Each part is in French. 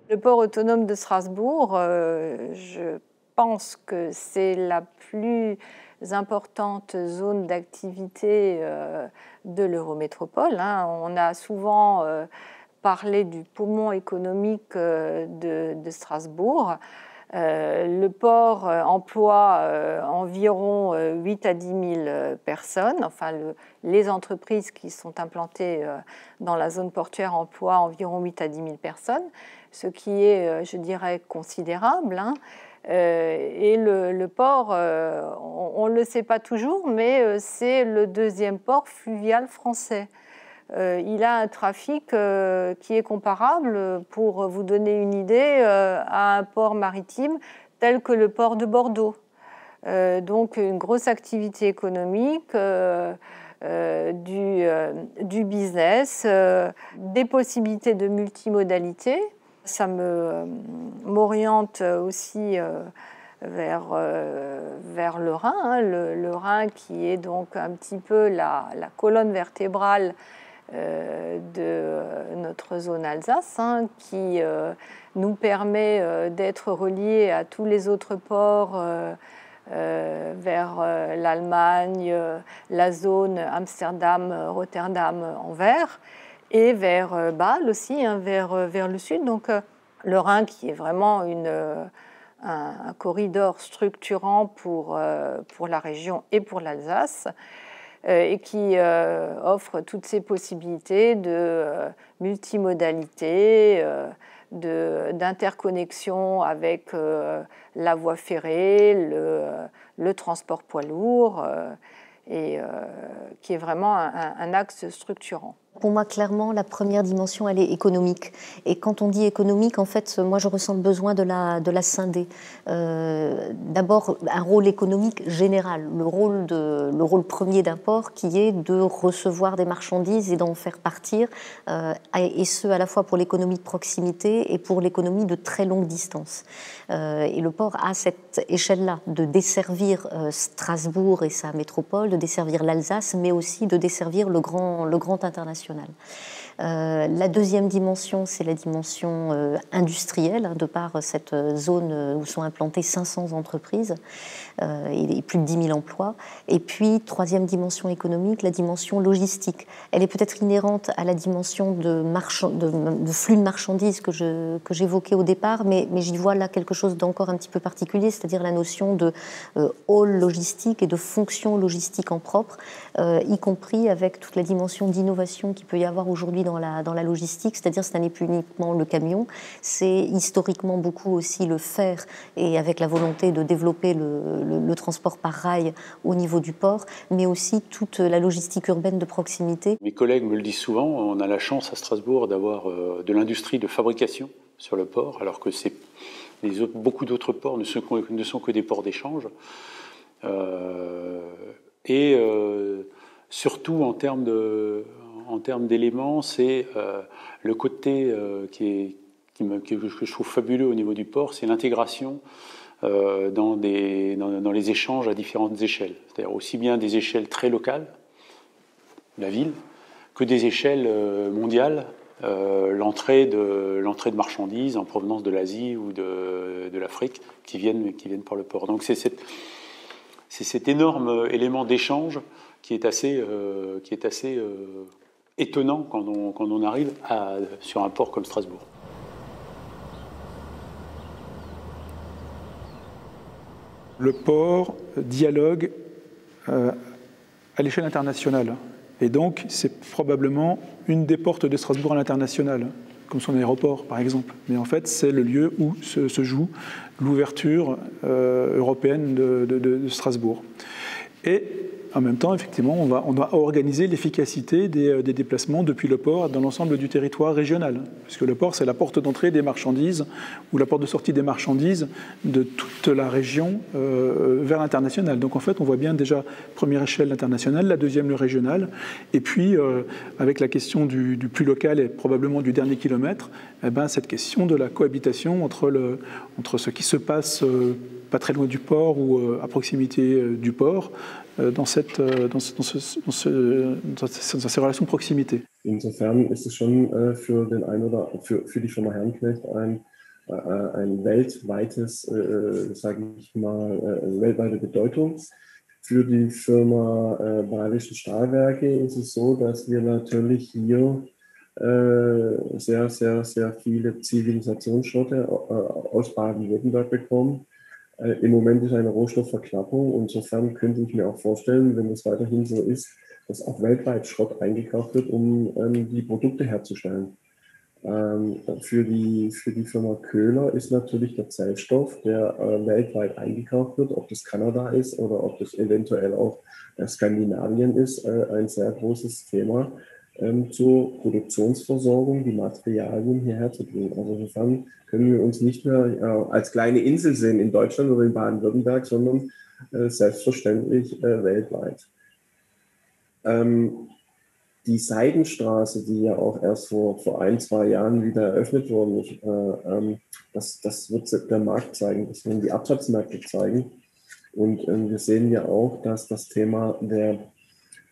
Le port autonome de Strasbourg, je pense que c'est la plus importante zone d'activité de l'Eurométropole. On a souvent parlé du poumon économique de Strasbourg. Le port emploie environ 8 à 10 000 personnes. Enfin, les entreprises qui sont implantées dans la zone portuaire emploient environ 8 à 10 000 personnes, ce qui est, je dirais, considérable. Et le port, on ne le sait pas toujours, mais c'est le deuxième port fluvial français. Il a un trafic qui est comparable, pour vous donner une idée, à un port maritime tel que le port de Bordeaux. Donc une grosse activité économique, du business, des possibilités de multimodalité. Ça m'oriente aussi vers le Rhin, le Rhin qui est donc un petit peu la colonne vertébrale de notre zone Alsace, qui nous permet d'être reliés à tous les autres ports vers l'Allemagne, la zone Amsterdam, Rotterdam, Anvers, et vers Bâle aussi, vers le sud. Donc le Rhin qui est vraiment un corridor structurant pour la région et pour l'Alsace, et qui offre toutes ces possibilités de multimodalité, d'interconnexion avec la voie ferrée, le transport poids lourd, et qui est vraiment un axe structurant. Pour moi, clairement, la première dimension, elle est économique. Et quand on dit économique, en fait, moi, je ressens le besoin de la scinder. D'abord, un rôle économique général, le rôle premier d'un port qui est de recevoir des marchandises et d'en faire partir, et ce, à la fois pour l'économie de proximité et pour l'économie de très longue distance. Et le port a cette échelle-là, de desservir Strasbourg et sa métropole, de desservir l'Alsace, mais aussi de desservir le grand international. La deuxième dimension, c'est la dimension industrielle, de par cette zone où sont implantées 500 entreprises et plus de 10 000 emplois. Et puis, troisième dimension économique, la dimension logistique. Elle est peut-être inhérente à la dimension de flux de marchandises que j'évoquais au départ, mais j'y vois là quelque chose d'encore un petit peu particulier, c'est-à-dire la notion de hall logistique et de fonction logistique en propre, y compris avec toute la dimension d'innovation qu'il peut y avoir aujourd'hui dans la logistique, c'est-à-dire que ce n'est plus uniquement le camion, c'est historiquement beaucoup aussi le fer, et avec la volonté de développer le transport par rail au niveau du port, mais aussi toute la logistique urbaine de proximité. Mes collègues me le disent souvent, on a la chance à Strasbourg d'avoir de l'industrie de fabrication sur le port, alors que beaucoup d'autres ports ne sont que des ports d'échange. Surtout en termes d'éléments, c'est le côté que je trouve fabuleux au niveau du port, c'est l'intégration dans les échanges à différentes échelles. C'est-à-dire aussi bien des échelles très locales, la ville, que des échelles mondiales, l'entrée de marchandises en provenance de l'Asie ou de l'Afrique qui viennent par le port. Donc c'est cet énorme élément d'échange qui est assez étonnant quand on arrive sur un port comme Strasbourg. Le port dialogue à l'échelle internationale. Et donc, c'est probablement une des portes de Strasbourg à l'international, comme son aéroport, par exemple. Mais en fait, c'est le lieu où se joue l'ouverture européenne de Strasbourg. Et en même temps, effectivement, on doit organiser l'efficacité des déplacements depuis le port dans l'ensemble du territoire régional. Puisque le port, c'est la porte d'entrée des marchandises ou la porte de sortie des marchandises de toute la région vers l'international. Donc en fait, on voit bien déjà première échelle l'international, la deuxième le régional. Et puis, avec la question du plus local et probablement du dernier kilomètre, cette question de la cohabitation entre ce qui se passe pas très loin du port ou à proximité du port, dans ces relations de proximité. Insofern ist es schon für die Firma Herrenknecht ein ein weltweites, sage ich mal, weltweite Bedeutung. Für die Firma Bayerische Stahlwerke ist es so, dass wir natürlich hier sehr, sehr, sehr viele Zivilisationsschrotte aus Baden-Württemberg bekommen. Im Moment ist eine Rohstoffverknappung. Insofern könnte ich mir auch vorstellen, wenn es weiterhin so ist, dass auch weltweit Schrott eingekauft wird, um die Produkte herzustellen. Für die Firma Köhler ist natürlich der Zellstoff, der weltweit eingekauft wird, ob das Kanada ist oder ob das eventuell auch Skandinavien ist, ein sehr großes Thema zur Produktionsversorgung, die Materialien hierher zu bringen. Also insofern können wir uns nicht mehr als kleine Insel sehen in Deutschland oder in Baden-Württemberg, sondern selbstverständlich weltweit. Die Seidenstraße, die ja auch erst vor 1-2 Jahren wieder eröffnet worden ist, das wird der Markt zeigen, das werden die Absatzmärkte zeigen. Und wir sehen ja auch, dass das Thema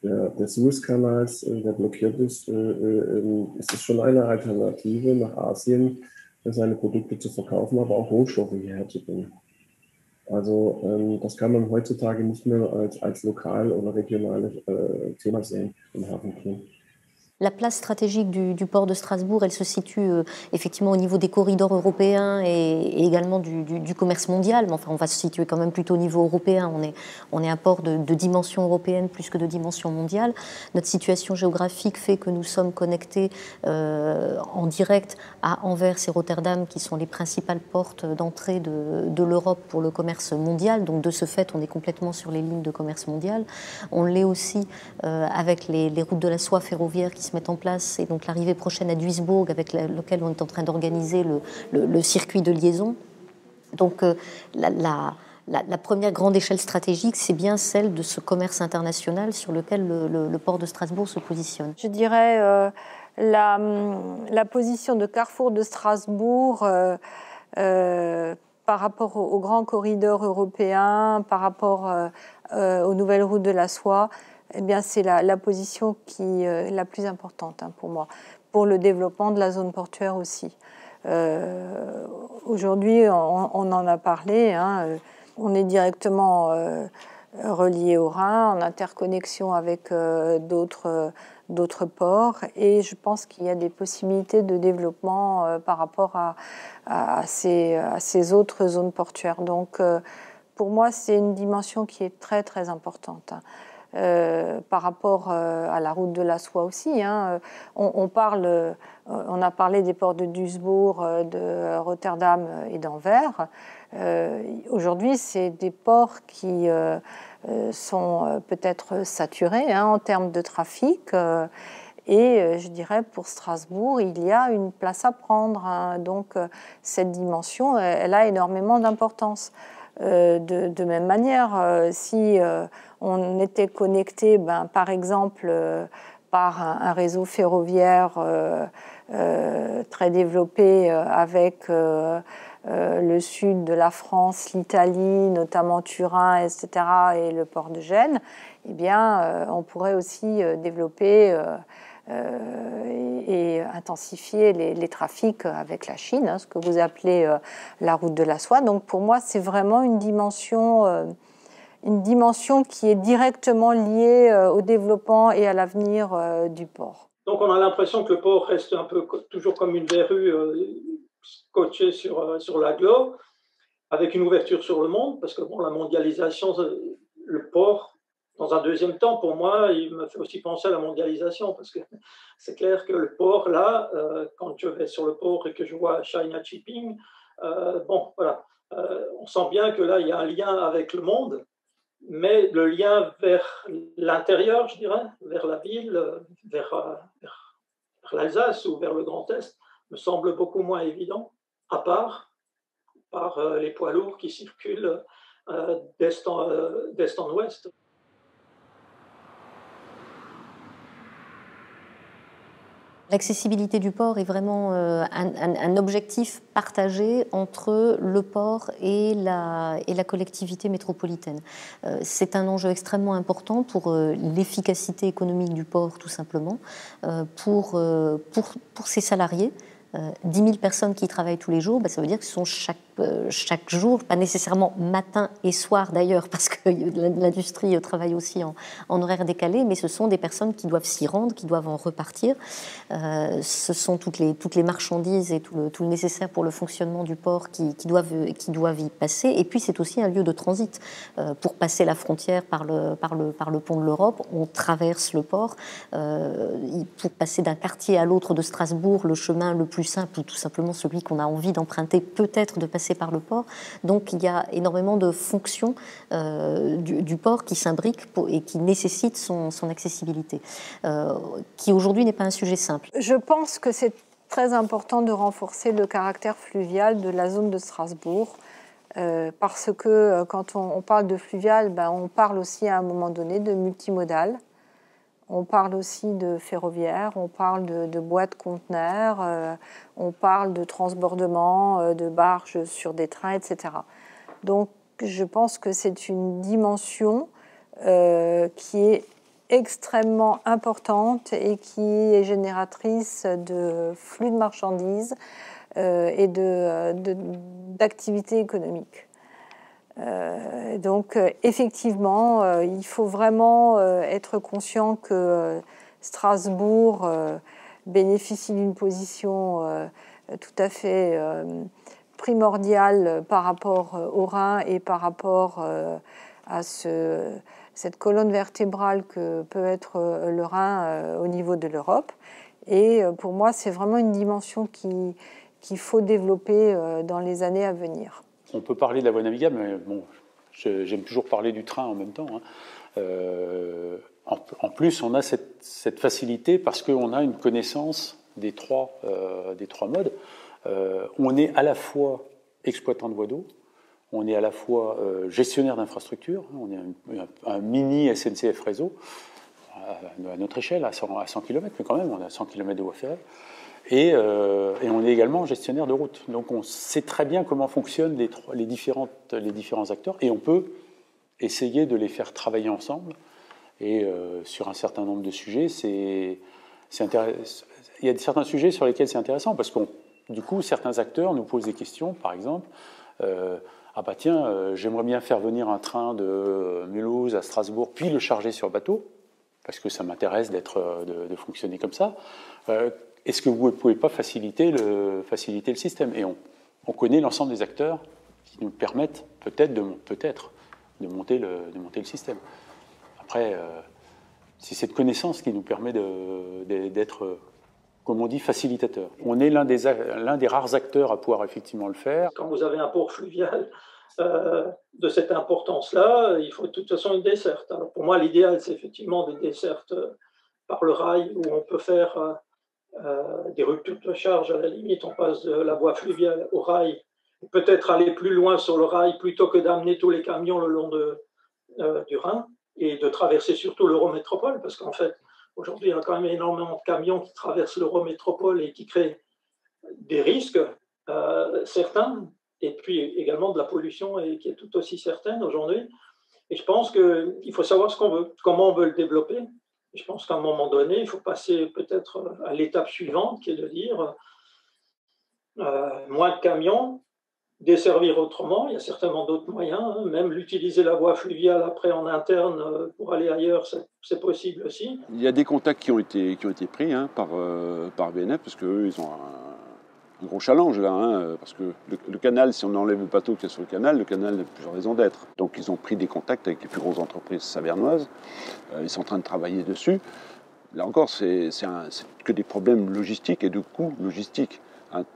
des Suezkanals, der blockiert ist, es ist schon eine Alternative nach Asien, seine Produkte zu verkaufen, aber auch Rohstoffe hierher zu bringen. Also das kann man heutzutage nicht mehr als lokal oder regionales Thema sehen im Hafentunnel. La place stratégique du port de Strasbourg, elle se situe effectivement au niveau des corridors européens et également du commerce mondial. Mais enfin, on va se situer quand même plutôt au niveau européen. On est un port de dimension européenne plus que de dimension mondiale. Notre situation géographique fait que nous sommes connectés en direct à Anvers et Rotterdam, qui sont les principales portes d'entrée de l'Europe pour le commerce mondial. Donc de ce fait, on est complètement sur les lignes de commerce mondial. On l'est aussi avec les routes de la soie ferroviaire qui se mettent en place, et donc l'arrivée prochaine à Duisbourg avec lequel on est en train d'organiser le circuit de liaison. Donc la première grande échelle stratégique, c'est bien celle de ce commerce international sur lequel le port de Strasbourg se positionne. Je dirais la position de Carrefour de Strasbourg par rapport au grand corridor européen, par rapport aux nouvelles routes de la soie, eh bien, c'est la position qui est la plus importante pour moi, pour le développement de la zone portuaire aussi. Aujourd'hui, on en a parlé, on est directement relié au Rhin, en interconnexion avec d'autres ports, et je pense qu'il y a des possibilités de développement par rapport à ces autres zones portuaires. Donc, pour moi, c'est une dimension qui est très, très importante. Par rapport à la route de la soie aussi. On a parlé des ports de Duisbourg, de Rotterdam et d'Anvers. Aujourd'hui, c'est des ports qui sont peut-être saturés en termes de trafic. Et je dirais pour Strasbourg, il y a une place à prendre. Donc cette dimension, elle a énormément d'importance. De même manière, si on était connecté, par exemple, par un réseau ferroviaire très développé avec le sud de la France, l'Italie, notamment Turin, etc., et le port de Gênes, eh bien, on pourrait aussi développer et intensifier les trafics avec la Chine, ce que vous appelez la route de la soie. Donc pour moi, c'est vraiment une dimension qui est directement liée au développement et à l'avenir du port. Donc on a l'impression que le port reste un peu toujours comme une verrue scotchée sur l'agglo, avec une ouverture sur le monde, parce que bon, la mondialisation, le port, dans un deuxième temps, pour moi, il me fait aussi penser à la mondialisation, parce que c'est clair que le port, là, quand je vais sur le port et que je vois China Shipping, bon, voilà, on sent bien que là, il y a un lien avec le monde, mais le lien vers l'intérieur, je dirais, vers la ville, vers l'Alsace ou vers le Grand Est, me semble beaucoup moins évident, à part par les poids lourds qui circulent d'est en ouest. L'accessibilité du port est vraiment un objectif partagé entre le port et la collectivité métropolitaine. C'est un enjeu extrêmement important pour l'efficacité économique du port, tout simplement, pour ses salariés, 10 000 personnes qui y travaillent tous les jours, ça veut dire que ce sont chaque jour, pas nécessairement matin et soir d'ailleurs, parce que l'industrie travaille aussi en horaire décalé, mais ce sont des personnes qui doivent s'y rendre, qui doivent en repartir. Ce sont toutes les marchandises et tout le nécessaire pour le fonctionnement du port qui doivent y passer. Et puis c'est aussi un lieu de transit. Pour passer la frontière par le pont de l'Europe, on traverse le port. Pour passer d'un quartier à l'autre de Strasbourg, le chemin le plus simple, ou tout simplement celui qu'on a envie d'emprunter, peut-être de passer par le port. Donc il y a énormément de fonctions du port qui s'imbriquent et qui nécessitent son accessibilité, qui aujourd'hui n'est pas un sujet simple. Je pense que c'est très important de renforcer le caractère fluvial de la zone de Strasbourg, parce que quand on parle de fluvial, on parle aussi à un moment donné de multimodal. On parle aussi de ferroviaire, on parle de boîtes conteneurs, on parle de transbordement, de barges sur des trains, etc. Donc je pense que c'est une dimension qui est extrêmement importante et qui est génératrice de flux de marchandises et d'activités économiques. Donc effectivement, il faut vraiment être conscient que Strasbourg bénéficie d'une position tout à fait primordiale par rapport au Rhin et par rapport à cette colonne vertébrale que peut être le Rhin au niveau de l'Europe. Et pour moi, c'est vraiment une dimension qu'il faut développer dans les années à venir. On peut parler de la voie navigable, mais bon, j'aime toujours parler du train en même temps. En plus, on a cette facilité parce qu'on a une connaissance des trois modes. On est à la fois exploitant de voie d'eau, on est à la fois gestionnaire d'infrastructures, on est un mini SNCF réseau, à notre échelle, à 100 km, mais quand même, on a 100 km de voie ferrée. Et on est également gestionnaire de route. Donc on sait très bien comment fonctionnent les différents acteurs et on peut essayer de les faire travailler ensemble. Et sur un certain nombre de sujets, il y a certains sujets sur lesquels c'est intéressant parce que du coup, certains acteurs nous posent des questions, par exemple, j'aimerais bien faire venir un train de Mulhouse à Strasbourg, puis le charger sur bateau, parce que ça m'intéresse de fonctionner comme ça. Est-ce que vous ne pouvez pas faciliter le système? Et on connaît l'ensemble des acteurs qui nous permettent peut-être de monter le système. Après, c'est cette connaissance qui nous permet d'être, comme on dit, facilitateur. On est l'un des rares acteurs à pouvoir effectivement le faire. Quand vous avez un port fluvial de cette importance-là, il faut de toute façon une desserte. Alors pour moi, l'idéal, c'est effectivement des dessertes par le rail où on peut faire des ruptures de charge. À la limite, on passe de la voie fluviale au rail, peut-être aller plus loin sur le rail plutôt que d'amener tous les camions le long du Rhin et de traverser surtout l'Eurométropole, parce qu'en fait, aujourd'hui, il y a quand même énormément de camions qui traversent l'Eurométropole et qui créent des risques certains, et puis également de la pollution qui est tout aussi certaine aujourd'hui. Et je pense qu'il faut savoir ce qu'on veut, comment on veut le développer. Et je pense qu'à un moment donné, il faut passer peut-être à l'étape suivante, qui est de dire moins de camions, desservir autrement. Il y a certainement d'autres moyens, même l'utiliser la voie fluviale après en interne pour aller ailleurs, c'est possible aussi. Il y a des contacts qui ont été pris par BNF, parce qu'eux, ils ont un gros challenge là, parce que le canal, si on enlève le bateau qui est sur le canal n'a plus raison d'être. Donc ils ont pris des contacts avec les plus grosses entreprises savernoises, ils sont en train de travailler dessus. Là encore, c'est que des problèmes logistiques et de coûts logistiques.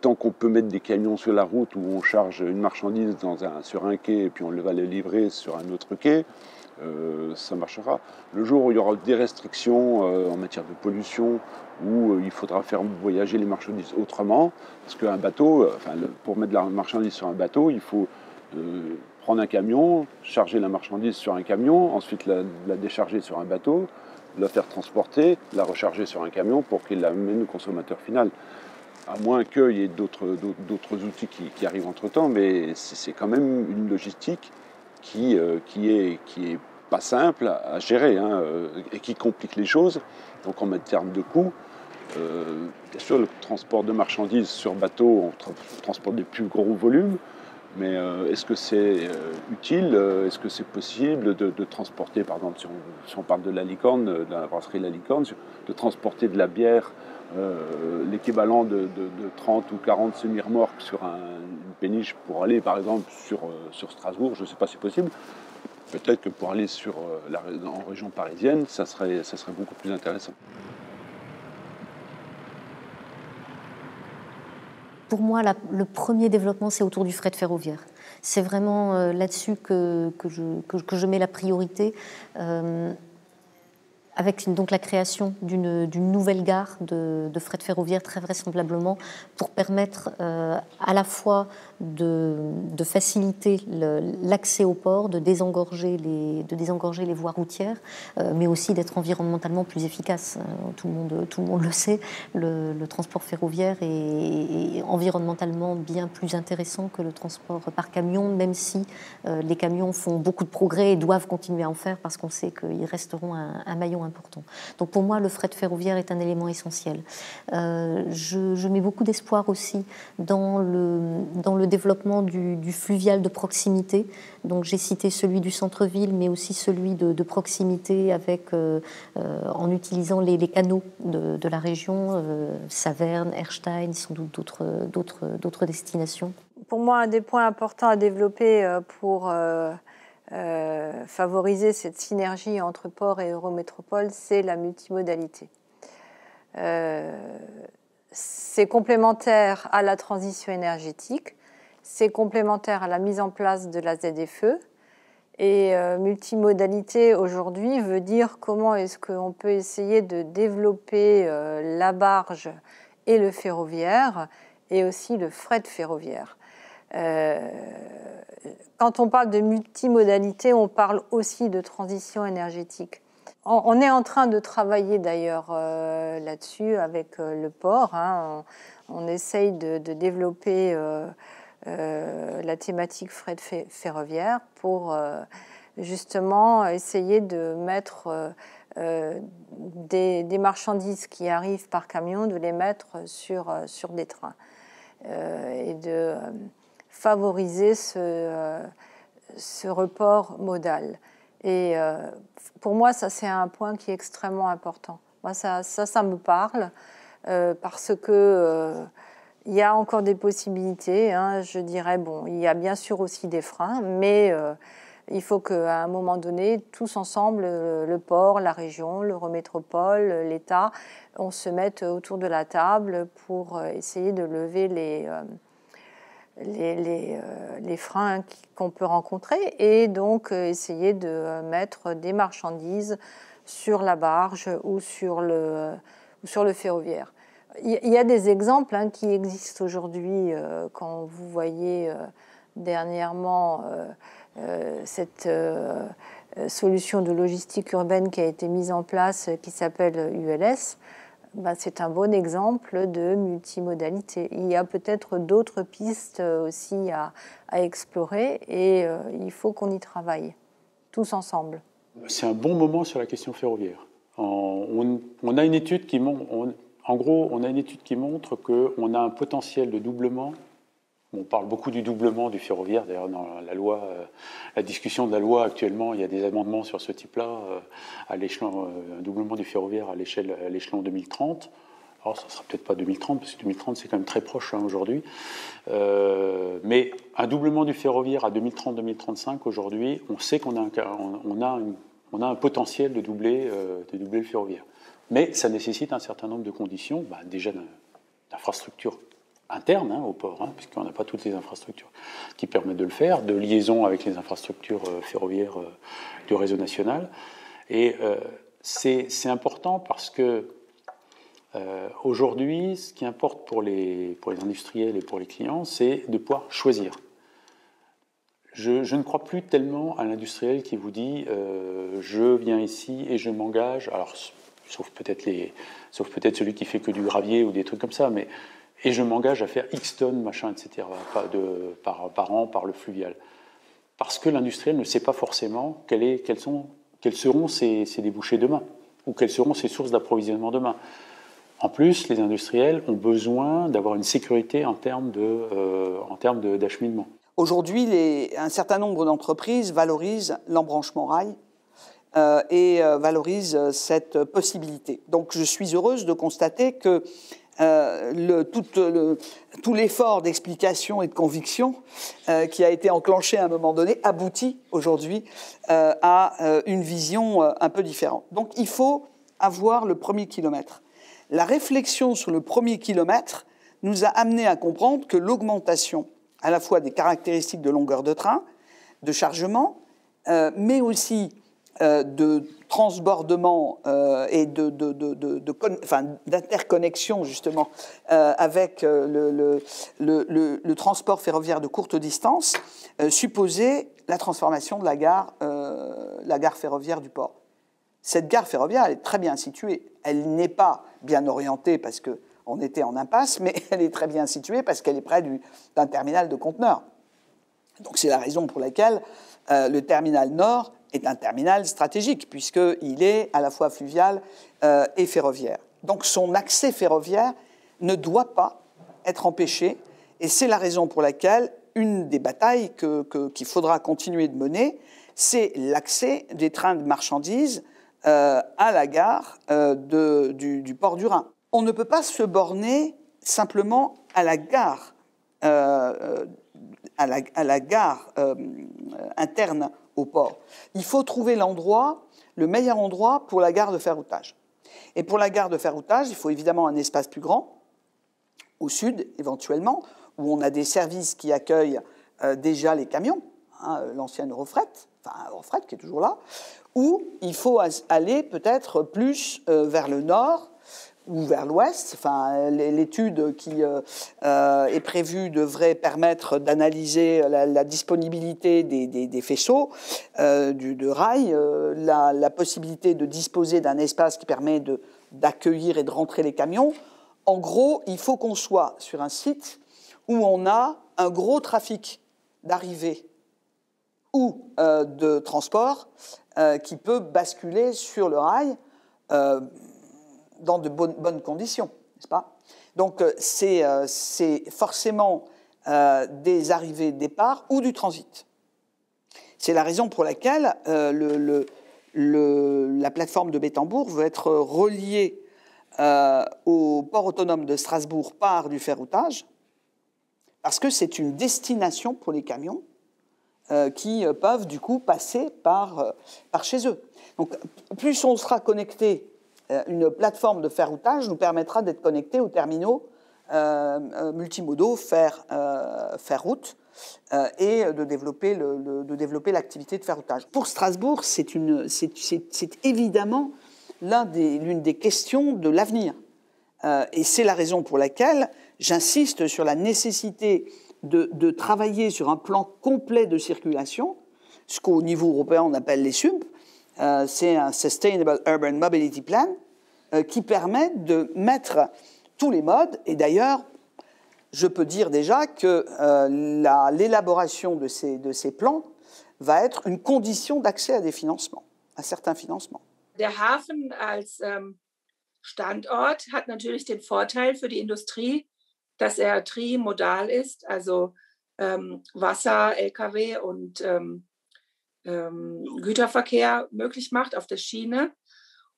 Tant qu'on peut mettre des camions sur la route où on charge une marchandise sur un quai et puis on va le livrer sur un autre quai, ça marchera. Le jour où il y aura des restrictions en matière de pollution, où il faudra faire voyager les marchandises autrement, parce qu'un bateau, pour mettre la marchandise sur un bateau, il faut prendre un camion, charger la marchandise sur un camion, ensuite la décharger sur un bateau, la faire transporter, la recharger sur un camion pour qu'il l'amène au consommateur final. À moins qu'il y ait d'autres outils qui arrivent entre-temps, mais c'est quand même une logistique qui est pas simple à gérer et qui complique les choses. Donc en termes de coûts, Bien sûr, le transport de marchandises sur bateau, on transporte des plus gros volumes, mais est-ce que c'est utile? Est-ce que c'est possible de transporter, par exemple, si on parle de la Licorne, de la brasserie La Licorne, de transporter de la bière, l'équivalent de 30 ou 40 semi-remorques sur une péniche pour aller, par exemple, sur Strasbourg? Je ne sais pas si c'est possible. Peut-être que pour aller en région parisienne, ça serait beaucoup plus intéressant. Pour moi, le premier développement, c'est autour du fret ferroviaire. C'est vraiment là-dessus que je mets la priorité. Avec donc la création d'une nouvelle gare de fret ferroviaire, très vraisemblablement, pour permettre à la fois de faciliter l'accès au port, de désengorger les voies routières, mais aussi d'être environnementalement plus efficace. Tout le monde le sait, le transport ferroviaire est environnementalement bien plus intéressant que le transport par camion, même si les camions font beaucoup de progrès et doivent continuer à en faire parce qu'on sait qu'ils resteront un maillon important. Donc pour moi, le fret ferroviaire est un élément essentiel. Je mets beaucoup d'espoir aussi dans le développement du fluvial de proximité. Donc j'ai cité celui du centre-ville, mais aussi celui de proximité en utilisant les canaux de la région, Saverne, Erstein, sans doute d'autres destinations. Pour moi, un des points importants à développer pour favoriser cette synergie entre port et Eurométropole, c'est la multimodalité. C'est complémentaire à la transition énergétique, c'est complémentaire à la mise en place de la ZFE. Et multimodalité aujourd'hui veut dire comment est-ce qu'on peut essayer de développer la barge et le ferroviaire et aussi le fret ferroviaire. Quand on parle de multimodalité, on parle aussi de transition énergétique. On est en train de travailler d'ailleurs là-dessus avec le port. On essaye de développer la thématique fret ferroviaire pour justement essayer de mettre des marchandises qui arrivent par camion, de les mettre sur des trains et de favoriser ce report modal. Et pour moi, ça, c'est un point qui est extrêmement important. Moi, ça me parle parce que il y a encore des possibilités. Je dirais, bon, il y a bien sûr aussi des freins, mais il faut qu'à un moment donné, tous ensemble, le port, la région, l'Eurométropole, l'État, on se mette autour de la table pour essayer de lever les freins qu'on peut rencontrer et donc essayer de mettre des marchandises sur la barge ou sur le ferroviaire. Il y a des exemples qui existent aujourd'hui quand vous voyez dernièrement cette solution de logistique urbaine qui a été mise en place qui s'appelle ULS. C'est un bon exemple de multimodalité. Il y a peut-être d'autres pistes aussi à explorer et il faut qu'on y travaille, tous ensemble. C'est un bon moment sur la question ferroviaire. On a une étude qui montre, on a une étude qui montre qu'on a un potentiel de doublement. On parle beaucoup du doublement du ferroviaire, d'ailleurs dans la loi, la discussion de la loi actuellement, il y a des amendements sur ce type-là, à l'échelon, un doublement du ferroviaire à l'échelon 2030. Alors ça ne sera peut-être pas 2030, parce que 2030 c'est quand même très proche aujourd'hui, mais un doublement du ferroviaire à 2030-2035 aujourd'hui, on sait qu'on a un potentiel de doubler le ferroviaire. Mais ça nécessite un certain nombre de conditions, déjà d'infrastructures interne au port, puisqu'on n'a pas toutes les infrastructures qui permettent de le faire, de liaison avec les infrastructures ferroviaires du réseau national. Et c'est important parce que aujourd'hui, ce qui importe pour les industriels et pour les clients, c'est de pouvoir choisir. Je ne crois plus tellement à l'industriel qui vous dit je viens ici et je m'engage, alors sauf peut-être celui qui fait que du gravier ou des trucs comme ça, mais et je m'engage à faire X tonnes, machin, etc., par an, par le fluvial. Parce que l'industriel ne sait pas forcément quels seront ses débouchés demain, ou quelles seront ses sources d'approvisionnement demain. En plus, les industriels ont besoin d'avoir une sécurité en termes d'acheminement. Aujourd'hui, un certain nombre d'entreprises valorisent l'embranchement rail et valorisent cette possibilité. Donc je suis heureuse de constater que tout l'effort d'explication et de conviction qui a été enclenché à un moment donné aboutit aujourd'hui à une vision un peu différente. Donc il faut avoir le premier kilomètre. La réflexion sur le premier kilomètre nous a amené à comprendre que l'augmentation à la fois des caractéristiques de longueur de train, de chargement, mais aussi de transbordement et d'interconnexion justement avec le transport ferroviaire de courte distance, supposait la transformation de la gare ferroviaire du port. Cette gare ferroviaire, elle est très bien située. Elle n'est pas bien orientée parce qu'on était en impasse, mais elle est très bien située parce qu'elle est près d'un terminal de conteneurs. Donc c'est la raison pour laquelle le terminal nord est un terminal stratégique, puisqu'il est à la fois fluvial et ferroviaire. Donc son accès ferroviaire ne doit pas être empêché, et c'est la raison pour laquelle une des batailles qu'il faudra continuer de mener, c'est l'accès des trains de marchandises à la gare du port du Rhin. On ne peut pas se borner simplement à la gare, interne au port. Il faut trouver le meilleur endroit pour la gare de ferroutage. Et pour la gare de ferroutage, il faut évidemment un espace plus grand, au sud éventuellement, où on a des services qui accueillent déjà les camions, l'ancienne Eurofret, Eurofret qui est toujours là, ou il faut aller peut-être plus vers le nord ou vers l'ouest. L'étude qui est prévue devrait permettre d'analyser la disponibilité des faisceaux de rail, la possibilité de disposer d'un espace qui permet d'accueillir et de rentrer les camions. En gros, il faut qu'on soit sur un site où on a un gros trafic d'arrivée ou de transport qui peut basculer sur le rail dans de bonnes conditions, n'est-ce pas? Donc c'est forcément des arrivées, départs ou du transit. C'est la raison pour laquelle la plateforme de Bettembourg veut être reliée au port autonome de Strasbourg par du ferroutage, parce que c'est une destination pour les camions qui peuvent du coup passer par chez eux. Donc plus on sera connecté, une plateforme de ferroutage nous permettra d'être connectés aux terminaux multimodaux fer-route et de développer l'activité de ferroutage. Pour Strasbourg, c'est évidemment l'une des questions de l'avenir. Et c'est la raison pour laquelle j'insiste sur la nécessité de travailler sur un plan complet de circulation, ce qu'au niveau européen on appelle les SUMP. C'est un Sustainable Urban Mobility Plan qui permet de mettre tous les modes. Et d'ailleurs, je peux dire déjà que l'élaboration de ces plans va être une condition d'accès à des financements, à certains financements. Der Hafen als Standort hat natürlich den Vorteil für die Industrie, dass er trimodal ist, also Wasser, Lkw und Güterverkehr möglich macht auf der Schiene.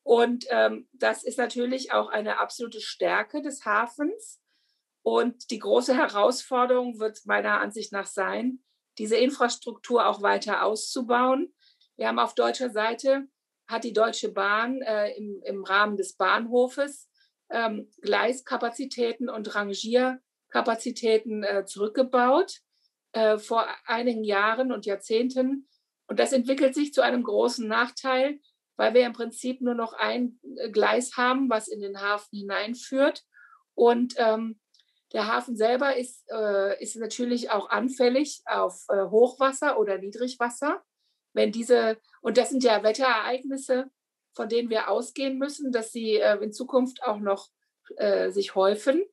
Und das ist natürlich auch eine absolute Stärke des Hafens. Und die große Herausforderung wird meiner Ansicht nach sein, diese Infrastruktur auch weiter auszubauen. Wir haben auf deutscher Seite, hat die Deutsche Bahn im Rahmen des Bahnhofes Gleiskapazitäten und Rangierkapazitäten zurückgebaut vor einigen Jahren und Jahrzehnten. Und das entwickelt sich zu einem großen Nachteil, weil wir im Prinzip nur noch ein Gleis haben, was in den Hafen hineinführt. Und der Hafen selber ist natürlich auch anfällig auf Hochwasser oder Niedrigwasser. Und das sind ja Wetterereignisse, von denen wir ausgehen müssen, dass sie in Zukunft auch noch sich häufen.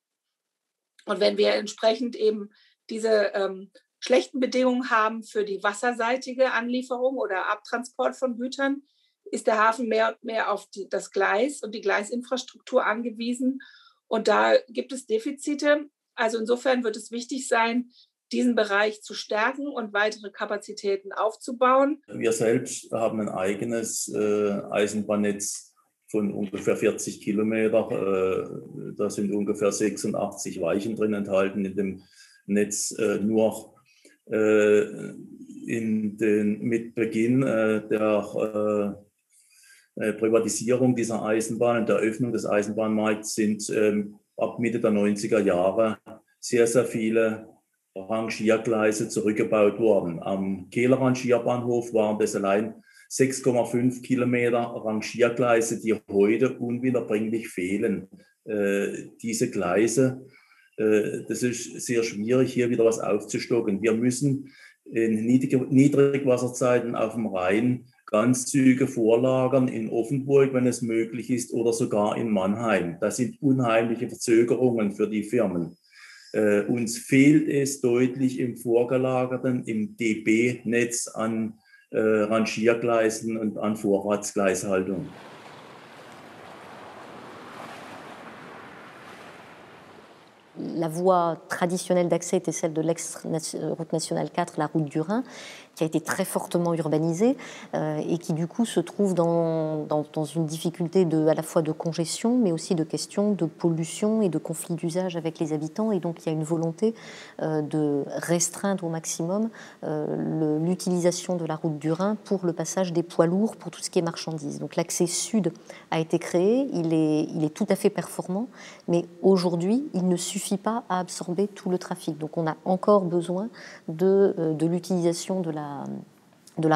Und wenn wir entsprechend eben diese schlechten Bedingungen haben für die wasserseitige Anlieferung oder Abtransport von Gütern, ist der Hafen mehr und mehr auf das Gleis und die Gleisinfrastruktur angewiesen. Und da gibt es Defizite. Also insofern wird es wichtig sein, diesen Bereich zu stärken und weitere Kapazitäten aufzubauen. Wir selbst haben ein eigenes Eisenbahnnetz von ungefähr 40 Kilometer. Da sind ungefähr 86 Weichen drin enthalten in dem Netz. Nur mit Beginn der Privatisierung dieser Eisenbahn und der Öffnung des Eisenbahnmarkts sind ab Mitte der 90er Jahre sehr, sehr viele Rangiergleise zurückgebaut worden. Am Kehler Rangierbahnhof waren das allein 6,5 Kilometer Rangiergleise, die heute unwiederbringlich fehlen. Diese Gleise, das ist sehr schwierig, hier wieder was aufzustocken. Wir müssen in Niedrigwasserzeiten auf dem Rhein Ganzzüge vorlagern in Offenburg, wenn es möglich ist, oder sogar in Mannheim. Das sind unheimliche Verzögerungen für die Firmen. Uns fehlt es deutlich im vorgelagerten, im DB-Netz an Rangiergleisen und an Vorratsgleishaltung. La voie traditionnelle d'accès était celle de l'ex-route nationale 4, la route du Rhin, qui a été très fortement urbanisée et qui du coup se trouve dans une difficulté à la fois de congestion, mais aussi de questions de pollution et de conflits d'usage avec les habitants. Et donc il y a une volonté de restreindre au maximum l'utilisation de la route du Rhin pour le passage des poids lourds, pour tout ce qui est marchandises. Donc l'accès sud a été créé, il est tout à fait performant, mais aujourd'hui il ne suffit pas à absorber tout le trafic. Donc on a encore besoin de l'utilisation de la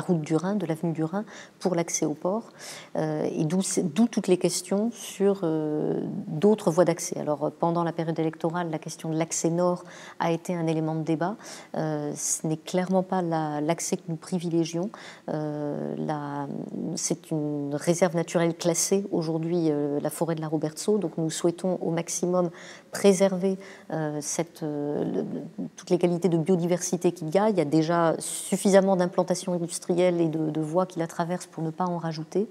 route du Rhin, de l'avenue du Rhin, pour l'accès au port, et d'où toutes les questions sur d'autres voies d'accès. Alors, pendant la période électorale, la question de l'accès nord a été un élément de débat. Ce n'est clairement pas l'accès que nous privilégions. C'est une réserve naturelle classée aujourd'hui, la forêt de la Robertsau, donc nous souhaitons au maximum préserver toutes les qualités de biodiversité qu'il y a. Il y a déjà suffisamment d'implantations industrielle et de voies qui la traversent pour ne pas en rajouter.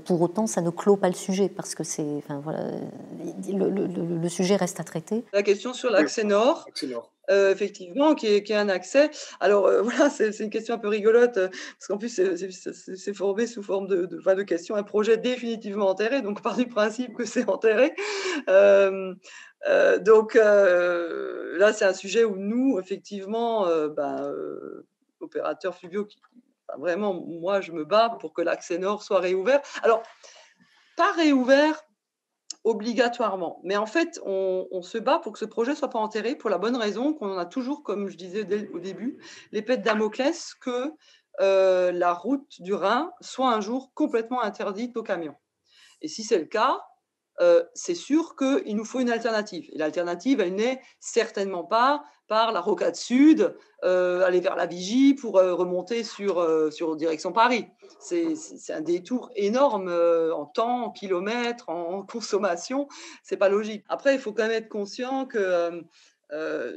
Pour autant, ça ne clôt pas le sujet parce que le sujet reste à traiter. La question sur l'accès nord, effectivement, qui est un accès. Alors voilà, c'est une question un peu rigolote parce qu'en plus c'est formé sous forme de question, un projet définitivement enterré, donc part du principe que c'est enterré. Donc là, c'est un sujet où nous, effectivement, opérateurs fluviaux, vraiment, moi, je me bats pour que l'accès nord soit réouvert. Alors, pas réouvert obligatoirement, mais en fait, on se bat pour que ce projet ne soit pas enterré pour la bonne raison qu'on en a toujours, comme je disais au début, l'épée de Damoclès que la route du Rhin soit un jour complètement interdite aux camions. Et si c'est le cas, c'est sûr qu'il nous faut une alternative. Et l'alternative, elle n'est certainement pas par la rocade sud, aller vers la Vigie pour remonter sur direction Paris. C'est un détour énorme en temps, en kilomètres, en consommation. C'est pas logique. Après, il faut quand même être conscient que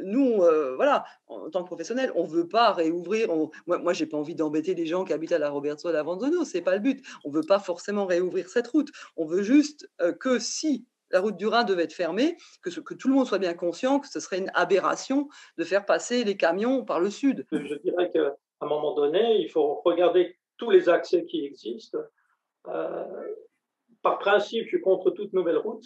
nous, voilà, en tant que professionnels, on ne veut pas réouvrir. Moi, je n'ai pas envie d'embêter les gens qui habitent à la Robertsau et à la Vanzono. Ce n'est pas le but. On ne veut pas forcément réouvrir cette route. On veut juste que si la route du Rhin devait être fermée, que tout le monde soit bien conscient que ce serait une aberration de faire passer les camions par le sud. Je dirais qu'à un moment donné, il faut regarder tous les accès qui existent. Par principe, je suis contre toute nouvelle route,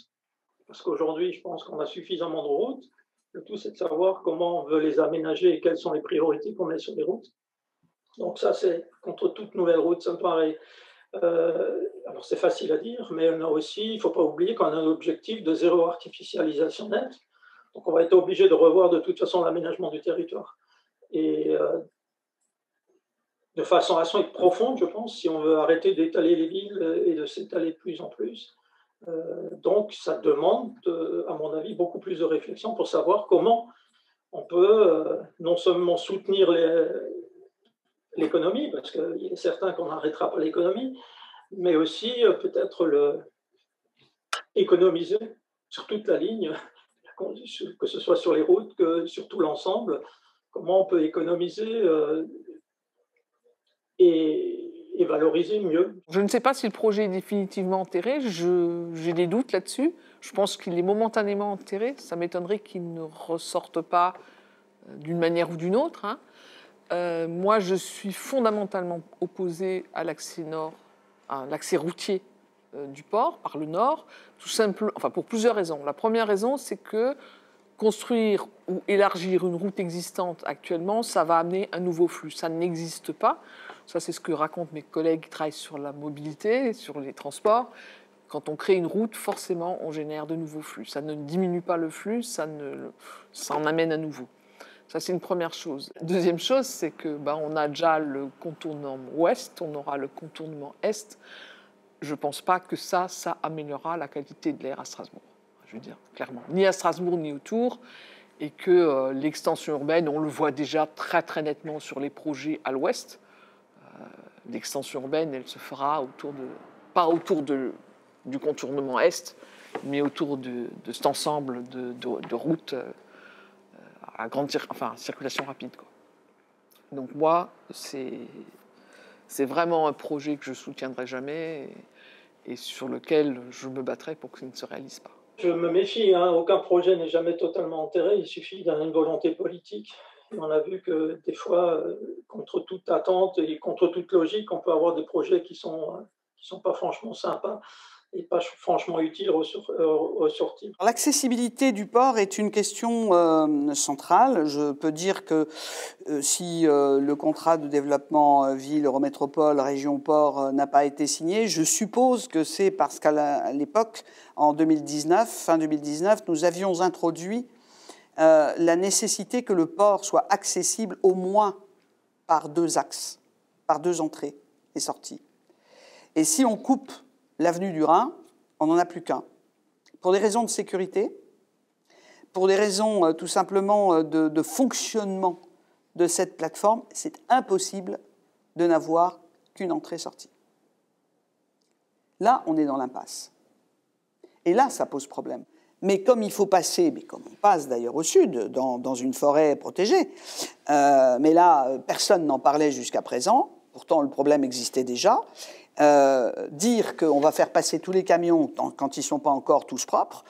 parce qu'aujourd'hui, je pense qu'on a suffisamment de routes. Le tout, c'est de savoir comment on veut les aménager et quelles sont les priorités qu'on met sur les routes. Donc ça, c'est contre toute nouvelle route, ça me paraît. Alors c'est facile à dire, mais on a aussi, il ne faut pas oublier qu'on a un objectif de zéro artificialisation nette. Donc on va être obligé de revoir de toute façon l'aménagement du territoire. Et de façon assez profonde, je pense, si on veut arrêter d'étaler les villes et de s'étaler de plus en plus. Donc, ça demande, à mon avis, beaucoup plus de réflexion pour savoir comment on peut non seulement soutenir l'économie, parce qu'il est certain qu'on n'arrêtera pas l'économie, mais aussi peut-être économiser sur toute la ligne, que ce soit sur les routes, que sur tout l'ensemble, comment on peut économiser et et valoriser mieux. Je ne sais pas si le projet est définitivement enterré, j'ai des doutes là-dessus. Je pense qu'il est momentanément enterré, ça m'étonnerait qu'il ne ressorte pas d'une manière ou d'une autre. Hein. Moi, je suis fondamentalement opposée à l'accès nord, à l'accès routier du port par le nord, tout simplement, enfin pour plusieurs raisons. La première raison, c'est que construire ou élargir une route existante actuellement, ça va amener un nouveau flux. Ça n'existe pas. Ça, c'est ce que racontent mes collègues qui travaillent sur la mobilité, sur les transports. Quand on crée une route, forcément, on génère de nouveaux flux. Ça ne diminue pas le flux, ça en amène à nouveau. Ça, c'est une première chose. Deuxième chose, c'est que on a déjà le contournement ouest, on aura le contournement est. Je ne pense pas que ça améliorera la qualité de l'air à Strasbourg. Je veux dire, clairement. Ni à Strasbourg, ni autour. Et que l'extension urbaine, on le voit déjà très, très nettement sur les projets à l'ouest. L'extension urbaine, elle se fera pas autour du contournement est, mais autour de cet ensemble de routes à grande circulation rapide, quoi. Donc moi, c'est vraiment un projet que je ne soutiendrai jamais et sur lequel je me battrai pour qu'il ne se réalise pas. Je me méfie, aucun projet n'est jamais totalement enterré, il suffit d'une volonté politique. Et on a vu que des fois, contre toute attente et contre toute logique, on peut avoir des projets qui sont pas franchement sympas et pas franchement utiles aux sorties. L'accessibilité du port est une question centrale. Je peux dire que si le contrat de développement ville-eurométropole, région-port n'a pas été signé, je suppose que c'est parce qu'à l'époque, en 2019, fin 2019, nous avions introduit la nécessité que le port soit accessible au moins par 2 axes, par 2 entrées et sorties. Et si on coupe l'avenue du Rhin, on n'en a plus qu'un. Pour des raisons de sécurité, pour des raisons tout simplement de fonctionnement de cette plateforme, c'est impossible de n'avoir qu'une entrée-sortie. Là, on est dans l'impasse. Et là, ça pose problème. Mais comme il faut passer, mais comme on passe d'ailleurs au sud, dans une forêt protégée, mais là, personne n'en parlait jusqu'à présent, pourtant le problème existait déjà, dire qu'on va faire passer tous les camions quand ils ne sont pas encore tous propres,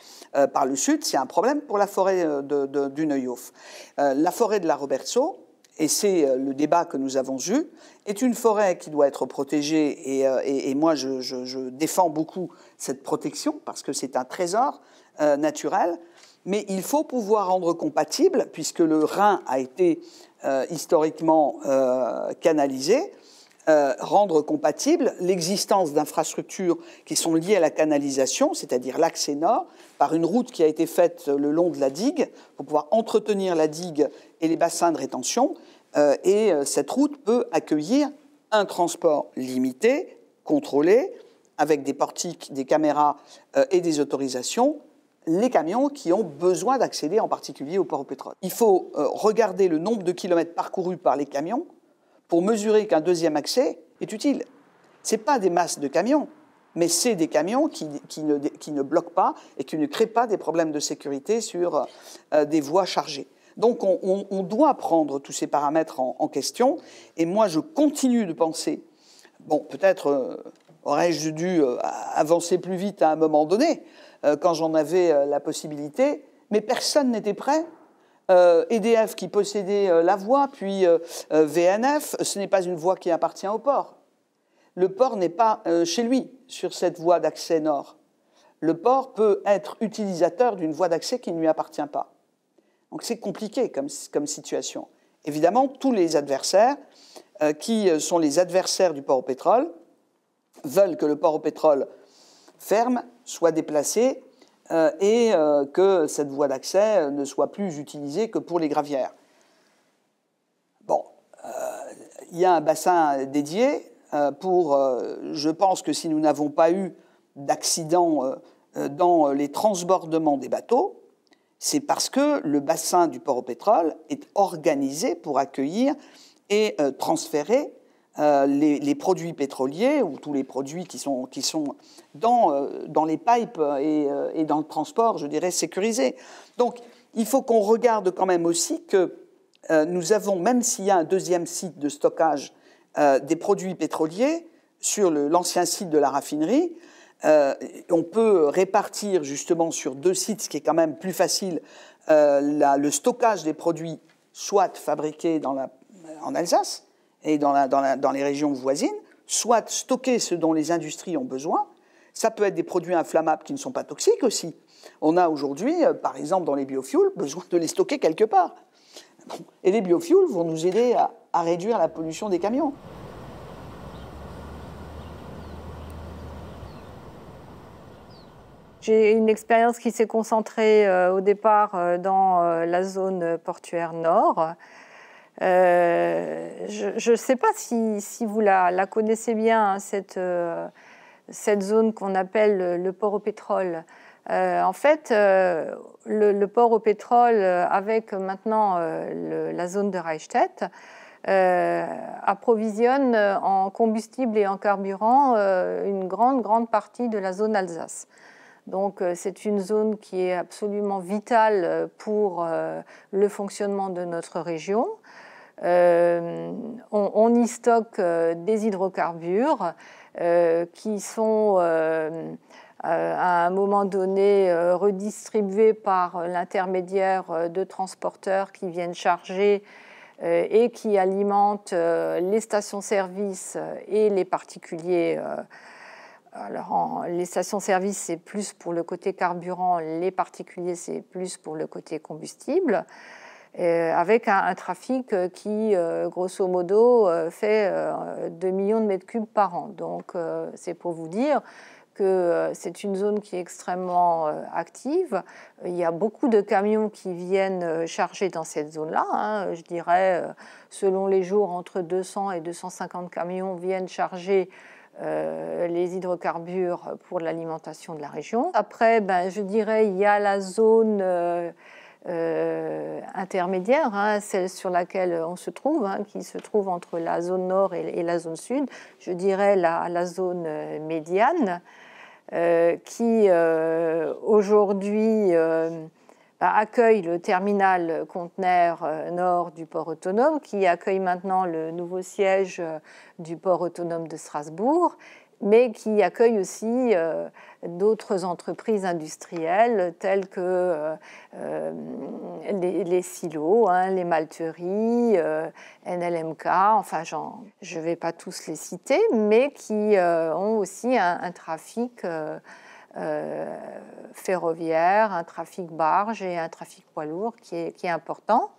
par le sud, c'est un problème pour la forêt du Neuhof. La forêt de la Robertsau, et c'est le débat que nous avons eu, est une forêt qui doit être protégée, et moi je défends beaucoup cette protection, parce que c'est un trésor naturel, mais il faut pouvoir rendre compatible, puisque le Rhin a été historiquement canalisé, rendre compatible l'existence d'infrastructures qui sont liées à la canalisation, c'est-à-dire l'accès nord, par une route qui a été faite le long de la digue, pour pouvoir entretenir la digue et les bassins de rétention, et cette route peut accueillir un transport limité, contrôlé, avec des portiques, des caméras et des autorisations, les camions qui ont besoin d'accéder en particulier au port au pétrole. Il faut regarder le nombre de kilomètres parcourus par les camions pour mesurer qu'un deuxième accès est utile. Ce n'est pas des masses de camions, mais c'est des camions qui ne bloquent pas et qui ne créent pas des problèmes de sécurité sur des voies chargées. Donc on doit prendre tous ces paramètres en question, et moi je continue de penser, bon peut-être aurais-je dû avancer plus vite à un moment donné, quand j'en avais la possibilité, mais personne n'était prêt. EDF qui possédait la voie, puis VNF, ce n'est pas une voie qui appartient au port. Le port n'est pas chez lui, sur cette voie d'accès nord. Le port peut être utilisateur d'une voie d'accès qui ne lui appartient pas. Donc c'est compliqué comme situation. Évidemment, tous les adversaires, qui sont les adversaires du port au pétrole, veulent que le port au pétrole ferme, soit déplacé, et que cette voie d'accès ne soit plus utilisée que pour les gravières. Bon, il y a un bassin dédié je pense que si nous n'avons pas eu d'accident dans les transbordements des bateaux, c'est parce que le bassin du port au pétrole est organisé pour accueillir et transférer les produits pétroliers ou tous les produits qui sont dans les pipes et dans le transport, je dirais, sécurisé. Donc, il faut qu'on regarde quand même aussi que nous avons, même s'il y a un deuxième site de stockage des produits pétroliers, sur l'ancien site de la raffinerie. On peut répartir justement sur 2 sites, ce qui est quand même plus facile, le stockage des produits, soit fabriqués en Alsace et dans les régions voisines, soit stocker ce dont les industries ont besoin. Ça peut être des produits inflammables qui ne sont pas toxiques aussi. On a aujourd'hui, par exemple, dans les biofuels, besoin de les stocker quelque part. Bon. Et les biofuels vont nous aider à réduire la pollution des camions. J'ai une expérience qui s'est concentrée au départ dans la zone portuaire nord. Je ne sais pas si vous la connaissez bien, hein, cette zone qu'on appelle le port au pétrole. En fait, le port au pétrole, avec maintenant la zone de Reichstätt, approvisionne en combustible et en carburant une grande partie de la zone Alsace. Donc c'est une zone qui est absolument vitale pour le fonctionnement de notre région. On y stocke des hydrocarbures qui sont à un moment donné redistribués par l'intermédiaire de transporteurs qui viennent charger et qui alimentent les stations-service et les particuliers. Alors, les stations-service, c'est plus pour le côté carburant, les particuliers, c'est plus pour le côté combustible, avec un trafic qui, grosso modo, fait 2 millions de mètres cubes par an. Donc, c'est pour vous dire que c'est une zone qui est extrêmement active. Il y a beaucoup de camions qui viennent charger dans cette zone-là. Hein. Je dirais, selon les jours, entre 200 et 250 camions viennent charger les hydrocarbures pour l'alimentation de la région. Après, je dirais, il y a la zone intermédiaire, hein, celle sur laquelle on se trouve, hein, qui se trouve entre la zone nord et la zone sud. Je dirais la zone médiane, qui aujourd'hui accueille le terminal conteneur nord du port autonome, qui accueille maintenant le nouveau siège du port autonome de Strasbourg, mais qui accueille aussi d'autres entreprises industrielles telles que les silos, hein, les malteries, NLMK, enfin je ne vais pas tous les citer, mais qui ont aussi un trafic ferroviaire, un trafic barge et un trafic poids lourd qui est important.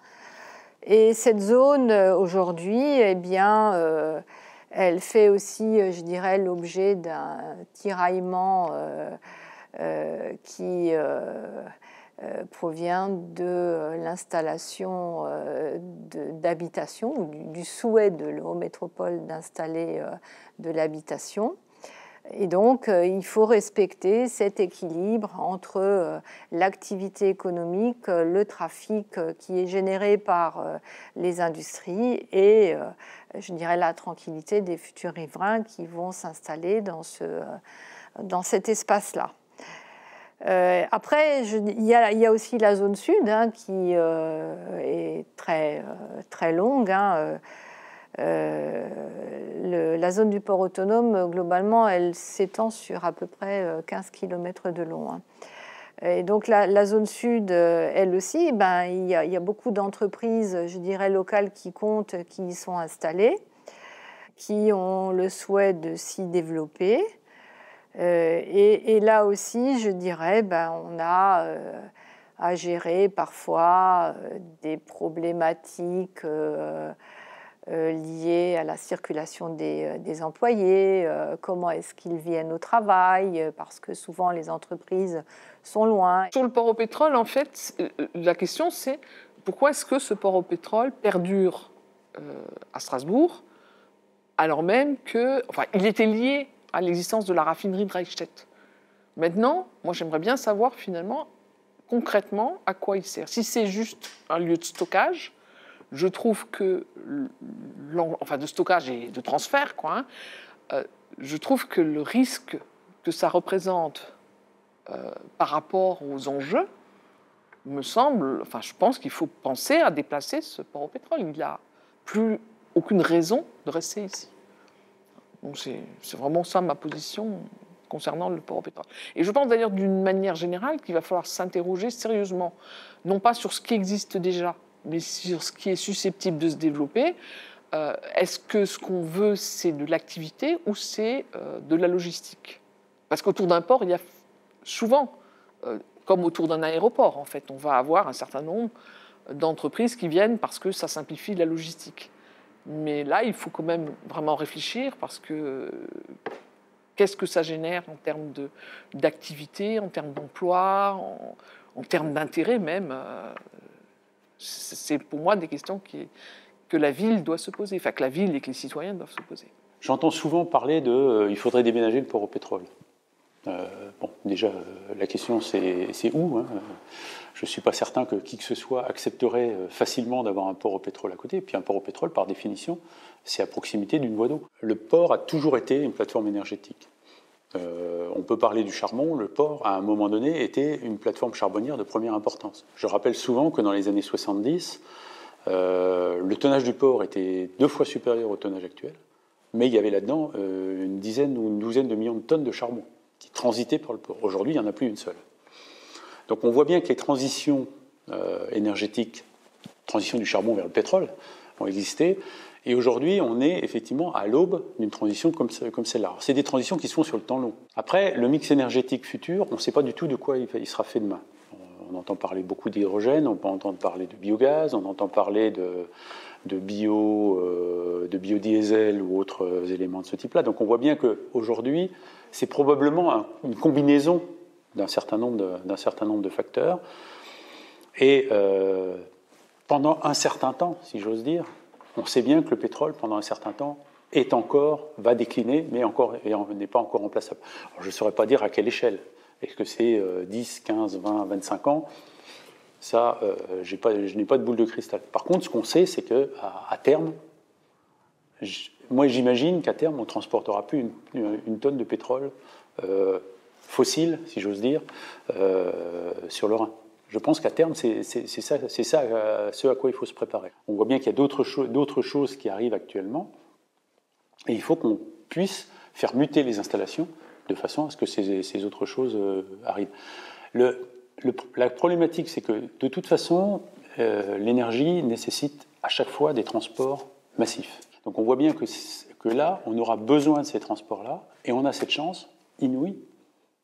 Et cette zone, aujourd'hui, eh bien, elle fait aussi, je dirais, l'objet d'un tiraillement qui provient de l'installation d'habitation, ou du souhait de l'Eurométropole d'installer de l'habitation. Et donc, il faut respecter cet équilibre entre l'activité économique, le trafic qui est généré par les industries et, je dirais, la tranquillité des futurs riverains qui vont s'installer dans cet espace-là. Après, il y a aussi la zone sud, hein, qui est très longue. Hein, la zone du port autonome, globalement, elle s'étend sur à peu près 15 km de long. Hein. Et donc la zone sud, elle aussi, il y a beaucoup d'entreprises, je dirais, locales qui comptent, qui y sont installées, qui ont le souhait de s'y développer. Et là aussi, je dirais, on a à gérer parfois des problématiques liées à la circulation des employés, comment est-ce qu'ils viennent au travail, parce que souvent les entreprises sont loin. Sur le port au pétrole, en fait, la question c'est pourquoi est-ce que ce port au pétrole perdure à Strasbourg, alors même qu'il était lié à l'existence de la raffinerie de Reichstätt. Maintenant, moi j'aimerais bien savoir finalement, concrètement, à quoi il sert. Si c'est juste un lieu de stockage, je trouve que, de stockage et de transfert, je trouve que le risque que ça représente par rapport aux enjeux me semble, je pense qu'il faut penser à déplacer ce port au pétrole. Il n'a plus aucune raison de rester ici. Donc c'est vraiment ça ma position concernant le port au pétrole. Et je pense d'ailleurs d'une manière générale qu'il va falloir s'interroger sérieusement, non pas sur ce qui existe déjà, mais sur ce qui est susceptible de se développer. Est-ce que ce qu'on veut, c'est de l'activité ou c'est de la logistique? Parce qu'autour d'un port, il y a souvent, comme autour d'un aéroport, en fait, on va avoir un certain nombre d'entreprises qui viennent parce que ça simplifie la logistique. Mais là, il faut quand même vraiment réfléchir parce que qu'est-ce que ça génère en termes d'activité, en termes d'emploi, en termes d'intérêt même. C'est pour moi des questions que la ville doit se poser, enfin que la ville et que les citoyens doivent se poser. J'entends souvent parler il faudrait déménager le port au pétrole. Bon, déjà, la question c'est où, hein. Je ne suis pas certain que qui que ce soit accepterait facilement d'avoir un port au pétrole à côté. Et puis un port au pétrole, par définition, c'est à proximité d'une voie d'eau. Le port a toujours été une plateforme énergétique. On peut parler du charbon. Le port, à un moment donné, était une plateforme charbonnière de première importance. Je rappelle souvent que dans les années 70, le tonnage du port était 2 fois supérieur au tonnage actuel, mais il y avait là-dedans une dizaine ou une douzaine de millions de tonnes de charbon qui transitaient par le port. Aujourd'hui, il n'y en a plus une seule. Donc on voit bien que les transitions énergétiques, transition du charbon vers le pétrole, ont existé. Et aujourd'hui, on est effectivement à l'aube d'une transition comme celle-là. C'est des transitions qui se font sur le temps long. Après, le mix énergétique futur, on ne sait pas du tout de quoi il sera fait demain. On entend parler beaucoup d'hydrogène, on peut entendre parler de biogaz, on entend parler de biodiesel ou autres éléments de ce type-là. Donc on voit bien qu'aujourd'hui, c'est probablement une combinaison d'un certain nombre de facteurs. Et pendant un certain temps, si j'ose dire, on sait bien que le pétrole, pendant un certain temps, va décliner, mais n'est pas encore remplaçable. Alors, je ne saurais pas dire à quelle échelle. Est-ce que c'est 10, 15, 20, 25 ans? Ça, je n'ai pas de boule de cristal. Par contre, ce qu'on sait, c'est qu'à terme, moi j'imagine qu'à terme, on ne transportera plus une tonne de pétrole fossile, si j'ose dire, sur le Rhin. Je pense qu'à terme, c'est ça ce à quoi il faut se préparer. On voit bien qu'il y a d'autres choses qui arrivent actuellement, et il faut qu'on puisse faire muter les installations de façon à ce que ces autres choses arrivent. La problématique, c'est que de toute façon, l'énergie nécessite à chaque fois des transports massifs. Donc on voit bien que là, on aura besoin de ces transports-là, et on a cette chance inouïe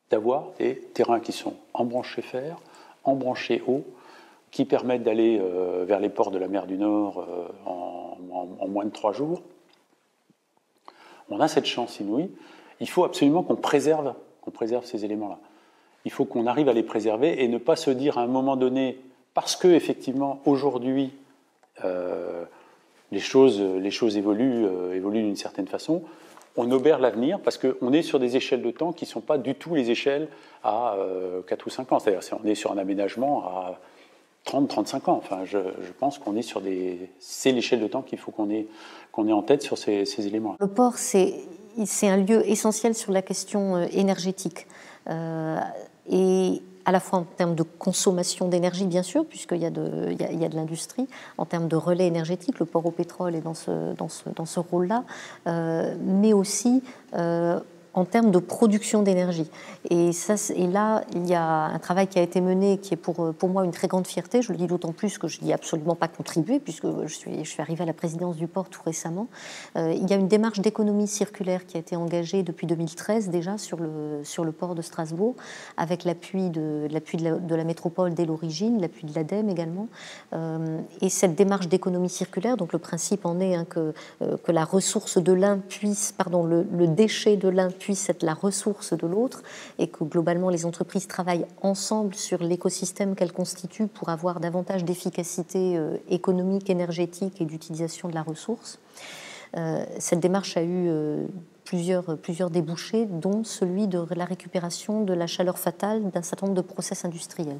d'avoir des terrains qui sont embranchés fer, embranchés eau, qui permettent d'aller vers les ports de la mer du Nord en moins de 3 jours. On a cette chance inouïe. Il faut absolument qu'on préserve ces éléments-là. Il faut qu'on arrive à les préserver et ne pas se dire à un moment donné, parce que effectivement aujourd'hui les choses évoluent d'une certaine façon, on obère l'avenir parce qu'on est sur des échelles de temps qui ne sont pas du tout les échelles à 4 ou 5 ans. C'est-à-dire on est sur un aménagement à 30-35 ans. Enfin, je pense qu'on est c'est l'échelle de temps qu'il faut qu'on ait en tête sur ces éléments-là. Le port, c'est un lieu essentiel sur la question énergétique. Et à la fois en termes de consommation d'énergie, bien sûr, puisqu'il y a de l'industrie, en termes de relais énergétique, le port au pétrole est dans ce rôle-là, mais aussi en termes de production d'énergie. Et là, il y a un travail qui a été mené qui est pour moi une très grande fierté. Je le dis d'autant plus que je n'y ai absolument pas contribué, puisque je suis arrivée à la présidence du port tout récemment. Il y a une démarche d'économie circulaire qui a été engagée depuis 2013 déjà sur le port de Strasbourg, avec l'appui de la métropole dès l'origine, l'appui de l'ADEME également. Et cette démarche d'économie circulaire, donc le principe en est que la ressource de l'un le déchet de l'un puisse être la ressource de l'autre, et que globalement les entreprises travaillent ensemble sur l'écosystème qu'elles constituent pour avoir davantage d'efficacité économique, énergétique et d'utilisation de la ressource. Cette démarche a eu plusieurs débouchés, dont celui de la récupération de la chaleur fatale d'un certain nombre de process industriels.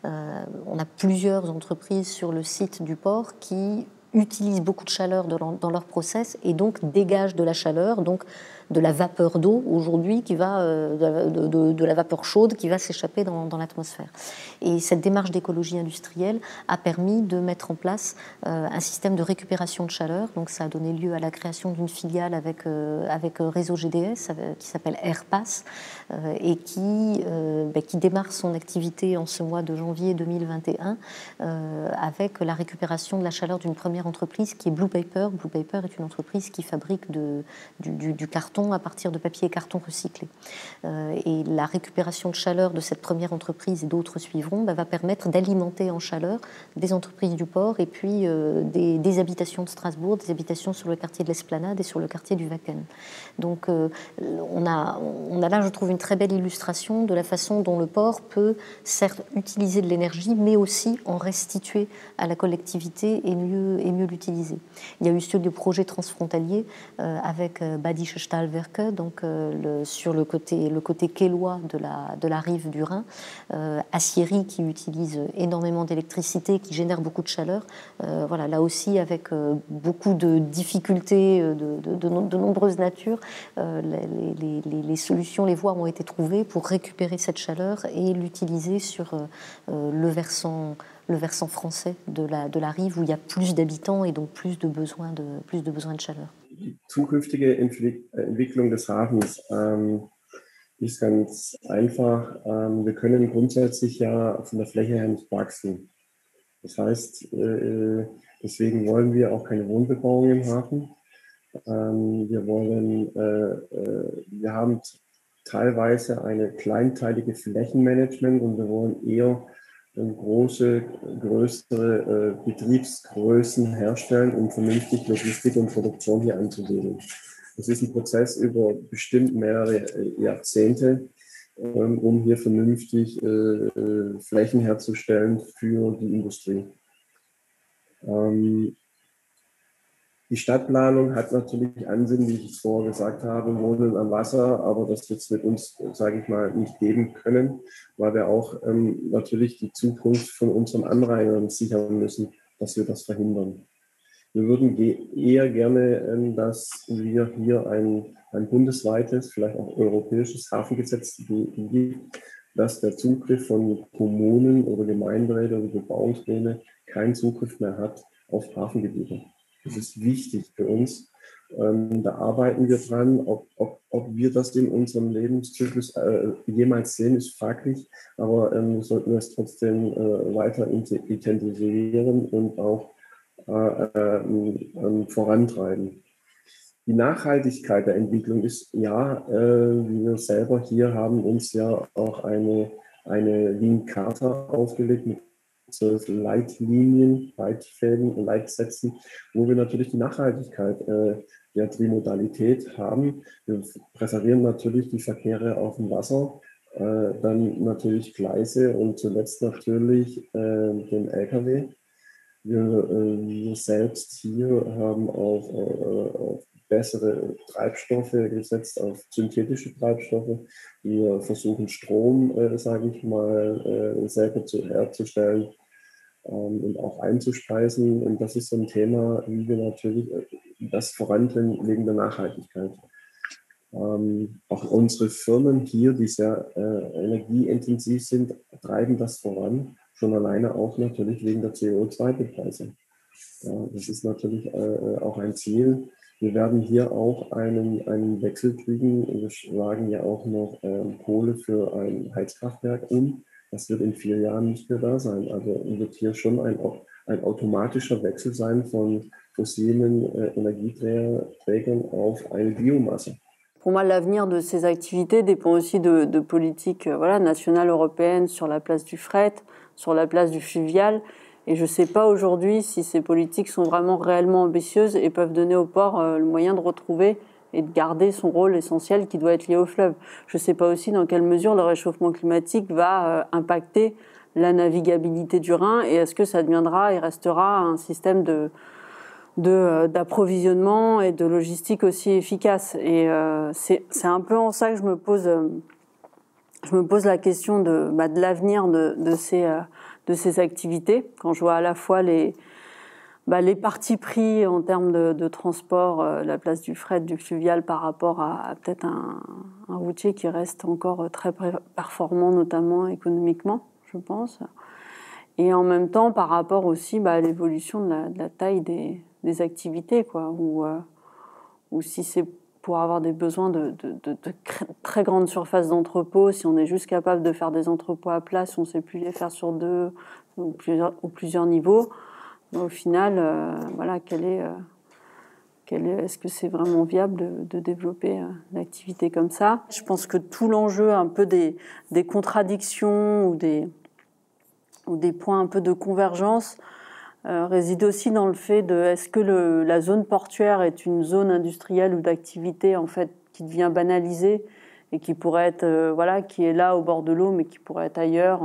On a plusieurs entreprises sur le site du port qui utilisent beaucoup de chaleur dans leur process et donc dégagent de la chaleur, donc de la vapeur d'eau aujourd'hui qui va de la vapeur chaude qui va s'échapper dans l'atmosphère. Et cette démarche d'écologie industrielle a permis de mettre en place un système de récupération de chaleur. Donc ça a donné lieu à la création d'une filiale avec Réseau GDS qui s'appelle AirPass et qui démarre son activité en ce mois de janvier 2021 avec la récupération de la chaleur d'une première entreprise qui est Blue Paper. Blue Paper est une entreprise qui fabrique du carton à partir de papier et carton recyclé. Et la récupération de chaleur de cette première entreprise et d'autres suivront va permettre d'alimenter en chaleur des entreprises du port et puis des habitations de Strasbourg, des habitations sur le quartier de l'Esplanade et sur le quartier du Wacken. Donc on a là, je trouve, une très belle illustration de la façon dont le port peut certes utiliser de l'énergie, mais aussi en restituer à la collectivité et mieux l'utiliser. Il y a eu ce projet transfrontalier avec Badische Stahlwerke, donc sur le côté quélois de la rive du Rhin, aciérie qui utilise énormément d'électricité, qui génère beaucoup de chaleur. Voilà, là aussi avec beaucoup de difficultés de nombreuses natures, les solutions, les voies ont été trouvées pour récupérer cette chaleur et l'utiliser sur le versant français de la rive où il y a plus d'habitants et donc plus de besoin de chaleur. Die zukünftige Entwicklung des Hafens ist ganz einfach. Wir können grundsätzlich ja von der Fläche her nicht wachsen. Das heißt, deswegen wollen wir auch keine Wohnbebauung im Hafen. Wir haben teilweise eine kleinteilige Flächenmanagement und wir wollen eher größere Betriebsgrößen herstellen, um vernünftig Logistik und Produktion hier anzusiedeln. Das ist ein Prozess über bestimmt mehrere Jahrzehnte, um hier vernünftig Flächen herzustellen für die Industrie. Die Stadtplanung hat natürlich Ansinnen, wie ich es vorher gesagt habe, Wohnen am Wasser, aber das wird es mit uns, sage ich mal, nicht geben können, weil wir auch natürlich die Zukunft von unseren Anrainern sichern müssen, dass wir das verhindern. Wir würden eher gerne, dass wir hier ein bundesweites, vielleicht auch europäisches Hafengesetz gibt, dass der Zugriff von Kommunen oder Gemeinderäten oder Bebauungspläne keinen Zugriff mehr hat auf Hafengebiete. Das ist wichtig für uns. Da arbeiten wir dran. Ob wir das in unserem Lebenszyklus jemals sehen, ist fraglich. Aber wir sollten es trotzdem weiter intensivieren und auch vorantreiben. Die Nachhaltigkeit der Entwicklung ist, wir selber hier haben uns ja auch eine Lean-Charta aufgelegt mit 12 Leitlinien, Leitfäden und Leitsätzen, wo wir natürlich die Nachhaltigkeit der Trimodalität haben. Wir präferieren natürlich die Verkehre auf dem Wasser, dann natürlich Gleise und zuletzt natürlich den LKW. Wir selbst hier haben auf bessere Treibstoffe gesetzt, auf synthetische Treibstoffe. Wir versuchen Strom, sage ich mal, selber herzustellen und auch einzuspeisen. Und das ist so ein Thema, wie wir natürlich das vorantreiben wegen der Nachhaltigkeit. Auch unsere Firmen hier, die sehr energieintensiv sind, treiben das voran. Schon alleine auch natürlich wegen der CO2-Bepreise. Das ist natürlich auch ein Ziel. Wir werden hier auch einen Wechsel kriegen. Wir schlagen ja auch noch Kohle für ein Heizkraftwerk um. Das wird in 4 Jahren nicht mehr da sein. Also wird hier schon ein automatischer Wechsel sein von fossilen Energieträgern auf eine Biomasse. Pour moi, l'avenir de ces activités dépend aussi de politiques nationales, européennes sur la place du fret, sur la place du fluvial. Et je ne sais pas aujourd'hui si ces politiques sont vraiment réellement ambitieuses et peuvent donner au port le moyen de retrouver et de garder son rôle essentiel qui doit être lié au fleuve. Je ne sais pas aussi dans quelle mesure le réchauffement climatique va impacter la navigabilité du Rhin et est-ce que ça deviendra et restera un système d'approvisionnement et de logistique aussi efficace. Et c'est un peu en ça que je me pose la question de l'avenir de ces activités, quand je vois à la fois les partis pris en termes de transport, la place du fret, du fluvial par rapport à peut-être un routier qui reste encore très performant, notamment économiquement, je pense. Et en même temps, par rapport aussi à l'évolution de la taille des activités, quoi, ou si c'est pour avoir des besoins de très grandes surfaces d'entrepôts, si on est juste capable de faire des entrepôts à plat, si on ne sait plus les faire sur 2 ou plusieurs niveaux, au final, est-ce que c'est vraiment viable de développer l'activité comme ça? Je pense que tout l'enjeu un peu des contradictions ou des points un peu de convergence réside aussi dans le fait de est-ce que la zone portuaire est une zone industrielle ou d'activité en fait qui devient banalisée et qui pourrait être qui est là au bord de l'eau mais qui pourrait être ailleurs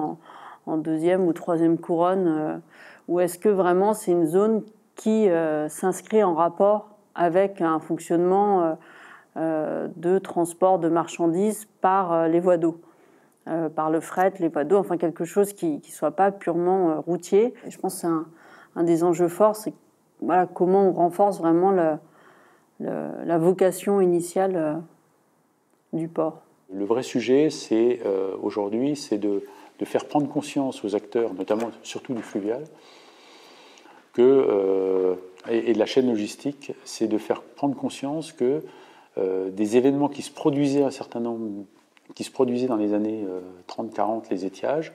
en 2e ou 3e couronne ou est-ce que vraiment c'est une zone qui s'inscrit en rapport avec un fonctionnement de transport de marchandises par les voies d'eau, par le fret, les voies d'eau, enfin quelque chose qui ne soit pas purement routier. Et je pense que c'est un des enjeux forts, c'est comment on renforce vraiment la vocation initiale du port. Le vrai sujet, c'est aujourd'hui, c'est de faire prendre conscience aux acteurs, notamment surtout du fluvial, et de la chaîne logistique, c'est de faire prendre conscience que des événements qui se produisaient dans les années 30-40, les étiages,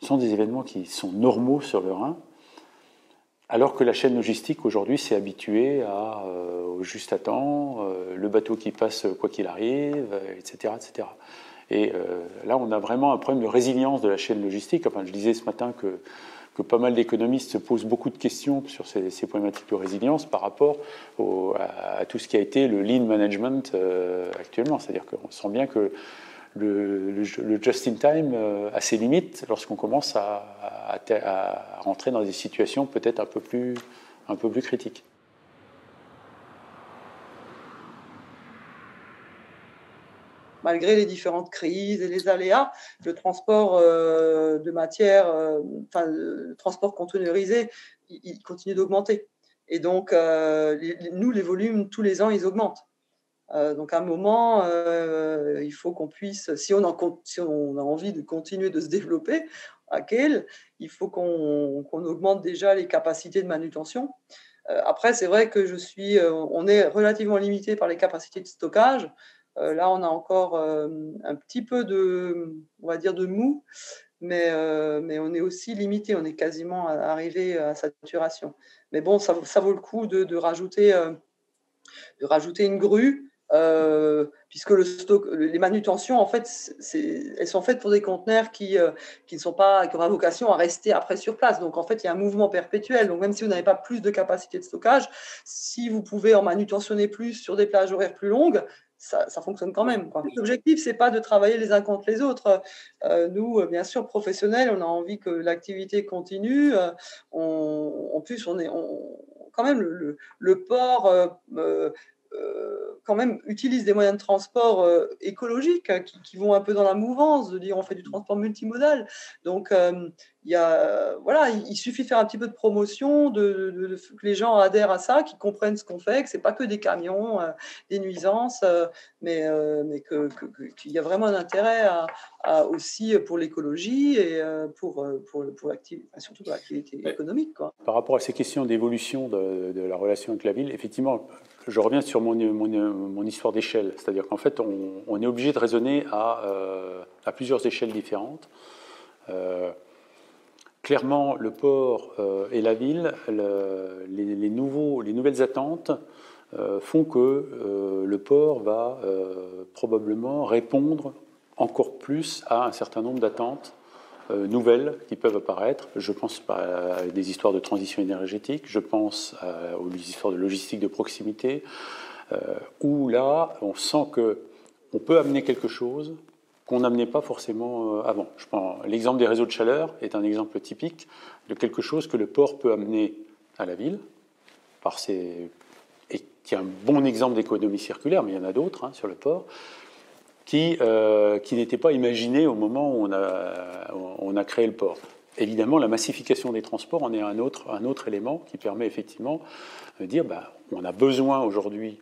sont des événements qui sont normaux sur le Rhin, alors que la chaîne logistique aujourd'hui s'est habituée au juste à temps, le bateau qui passe quoi qu'il arrive, etc., etc. Et là, on a vraiment un problème de résilience de la chaîne logistique. Enfin, je disais ce matin que pas mal d'économistes se posent beaucoup de questions sur ces problématiques de résilience par rapport à tout ce qui a été le lean management actuellement. C'est-à-dire qu'on sent bien que le just-in-time a ses limites lorsqu'on commence à rentrer dans des situations peut-être un peu plus critiques. Malgré les différentes crises et les aléas, le transport de matières, le transport conteneurisé, il continue d'augmenter. Et donc, les volumes, tous les ans, ils augmentent. Donc, à un moment, il faut qu'on puisse, si on a envie de continuer de se développer, il faut qu'on augmente déjà les capacités de manutention. Après, c'est vrai que on est relativement limité par les capacités de stockage. Là, on a encore un petit peu de mou, mais on est aussi limité, on est quasiment arrivé à saturation. Mais bon, ça vaut le coup de rajouter une grue, puisque les manutentions, en fait, elles sont faites pour des conteneurs qui ont la vocation à rester après sur place. Donc, en fait, il y a un mouvement perpétuel. Donc, même si vous n'avez pas plus de capacité de stockage, si vous pouvez en manutentionner plus sur des plages horaires plus longues, ça fonctionne quand même, quoi. L'objectif, c'est pas de travailler les uns contre les autres. Nous, bien sûr, professionnels, on a envie que l'activité continue. En plus, quand même, le port quand même utilise des moyens de transport écologiques qui vont un peu dans la mouvance, de dire on fait du transport multimodal. Donc, il suffit de faire un petit peu de promotion, que les gens adhèrent à ça, qu'ils comprennent ce qu'on fait, que ce n'est pas que des camions, des nuisances, mais qu'il y a vraiment un intérêt aussi pour l'écologie et pour surtout pour l'activité économique, quoi. Par rapport à ces questions d'évolution de la relation avec la ville, effectivement, je reviens sur mon histoire d'échelle. C'est-à-dire qu'en fait, on est obligé de raisonner à plusieurs échelles différentes. Clairement, le port et la ville, les nouvelles attentes font que le port va probablement répondre encore plus à un certain nombre d'attentes nouvelles qui peuvent apparaître. Je pense à des histoires de transition énergétique, je pense aux histoires de logistique de proximité, où là, on sent qu'on peut amener quelque chose qu'on n'amenait pas forcément avant. Je prends l'exemple des réseaux de chaleur est un exemple typique de quelque chose que le port peut amener à la ville, et qui est un bon exemple d'économie circulaire, mais il y en a d'autres sur le port, qui n'était pas imaginé au moment où on a créé le port. Évidemment, la massification des transports en est un autre élément qui permet effectivement de dire on a besoin aujourd'hui,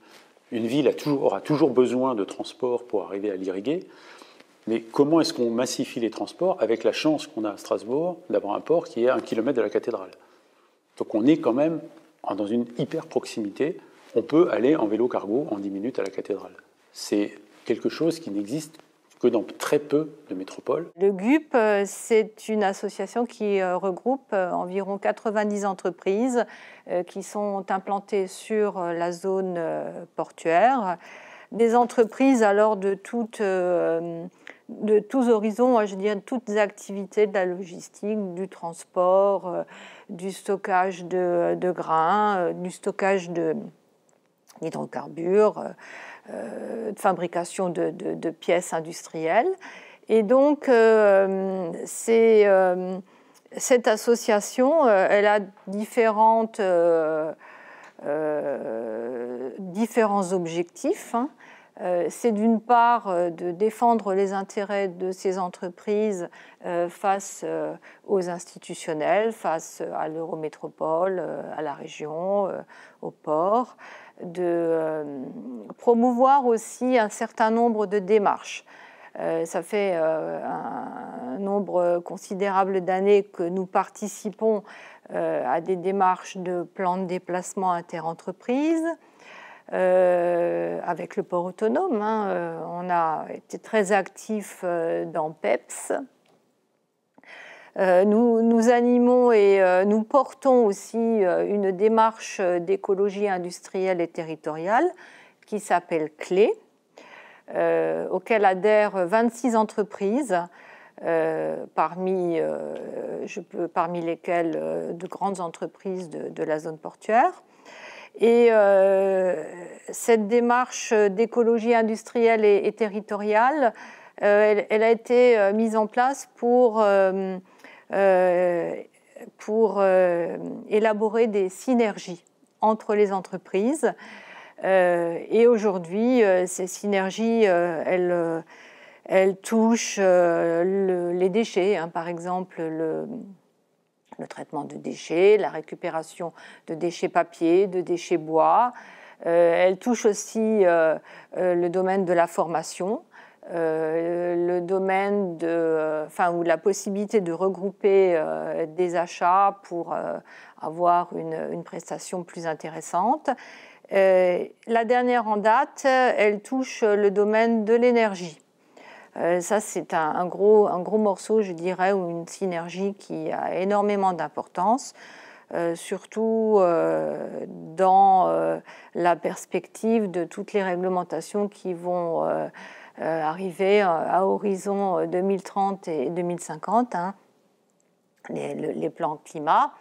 une ville aura toujours besoin de transports pour arriver à l'irriguer, mais comment est-ce qu'on massifie les transports avec la chance qu'on a à Strasbourg d'avoir un port qui est à 1 kilomètre de la cathédrale. Donc on est quand même dans une hyper proximité. On peut aller en vélo cargo en 10 minutes à la cathédrale. C'est quelque chose qui n'existe que dans très peu de métropoles. Le GUP, c'est une association qui regroupe environ 90 entreprises qui sont implantées sur la zone portuaire. Des entreprises alors de tous horizons, je dirais de toutes les activités de la logistique, du transport, du stockage de grains, du stockage d'hydrocarbures, de fabrication de pièces industrielles. Et donc, cette association, elle a différents objectifs. C'est d'une part de défendre les intérêts de ces entreprises face aux institutionnels, face à l'Eurométropole, à la région, au port, de promouvoir aussi un certain nombre de démarches. Ça fait un nombre considérable d'années que nous participons à des démarches de plans de déplacement interentreprises avec le port autonome. On a été très actifs dans PEPS. Nous animons et nous portons aussi une démarche d'écologie industrielle et territoriale qui s'appelle CLÉ, auquel adhèrent 26 entreprises, parmi lesquelles de grandes entreprises de la zone portuaire. Et cette démarche d'écologie industrielle et territoriale, elle a été mise en place pour élaborer des synergies entre les entreprises. Et aujourd'hui, ces synergies, elles touchent les déchets, par exemple le traitement de déchets, la récupération de déchets papier, de déchets bois. Elles touchent aussi le domaine de la formation, le domaine ou la possibilité de regrouper des achats pour avoir une prestation plus intéressante. La dernière en date, elle touche le domaine de l'énergie. Ça, c'est un gros morceau, je dirais, ou une synergie qui a énormément d'importance, surtout dans la perspective de toutes les réglementations qui vont arriver à horizon 2030 et 2050, les plans climat.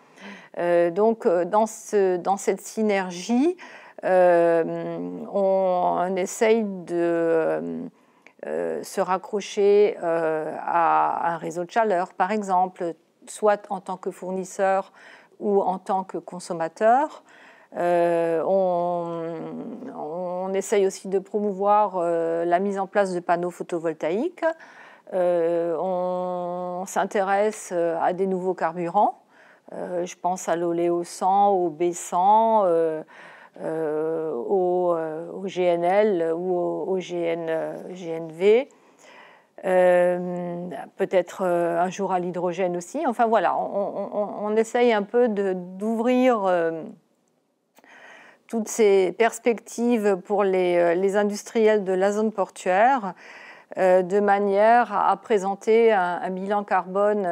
Donc, dans cette synergie, on essaye de se raccrocher à un réseau de chaleur, par exemple, soit en tant que fournisseur ou en tant que consommateur. On essaye aussi de promouvoir la mise en place de panneaux photovoltaïques. On s'intéresse à des nouveaux carburants. Je pense à l'oléo 100, au B100, au GNL ou au GNV, peut-être un jour à l'hydrogène aussi. Enfin voilà, on essaye un peu d'ouvrir toutes ces perspectives pour les industriels de la zone portuaire de manière à présenter un bilan carbone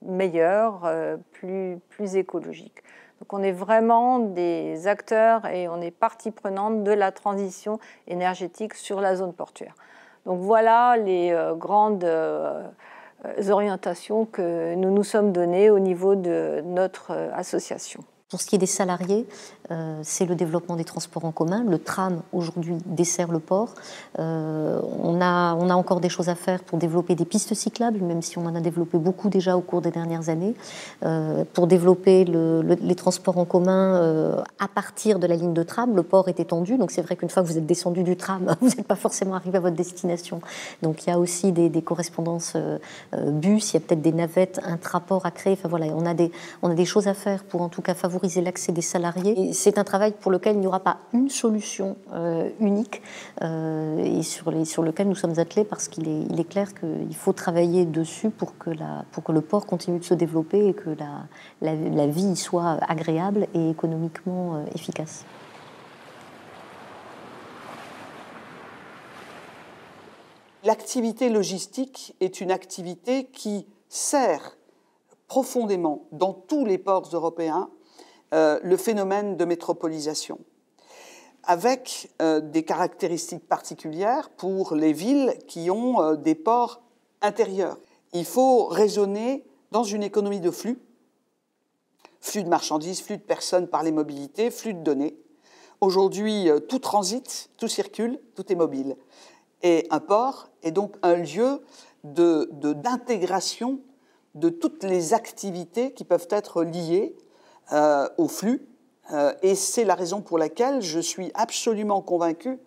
meilleur, plus écologique. Donc on est vraiment des acteurs et on est partie prenante de la transition énergétique sur la zone portuaire. Donc voilà les grandes orientations que nous nous sommes données au niveau de notre association. Pour ce qui est des salariés, c'est le développement des transports en commun. Le tram, aujourd'hui, dessert le port. On a encore des choses à faire pour développer des pistes cyclables, même si on en a développé beaucoup déjà au cours des dernières années. Pour développer les transports en commun à partir de la ligne de tram, le port est étendu. Donc c'est vrai qu'une fois que vous êtes descendu du tram, vous n'êtes pas forcément arrivé à votre destination. Donc il y a aussi des correspondances bus, il y a peut-être des navettes intra-port à créer. Enfin voilà, on a des choses à faire pour en tout cas favoriser l'accès des salariés. Et c'est un travail pour lequel il n'y aura pas une solution unique et sur lequel nous sommes attelés parce qu'il est clair qu'il faut travailler dessus pour que le port continue de se développer et que la vie soit agréable et économiquement efficace. L'activité logistique est une activité qui sert profondément dans tous les ports européens le phénomène de métropolisation, avec des caractéristiques particulières pour les villes qui ont des ports intérieurs. Il faut raisonner dans une économie de flux de marchandises, flux de personnes par les mobilités, flux de données. Aujourd'hui, tout transite, tout circule, tout est mobile. Et un port est donc un lieu d'intégration de toutes les activités qui peuvent être liées au flux. Et c'est la raison pour laquelle je suis absolument convaincue,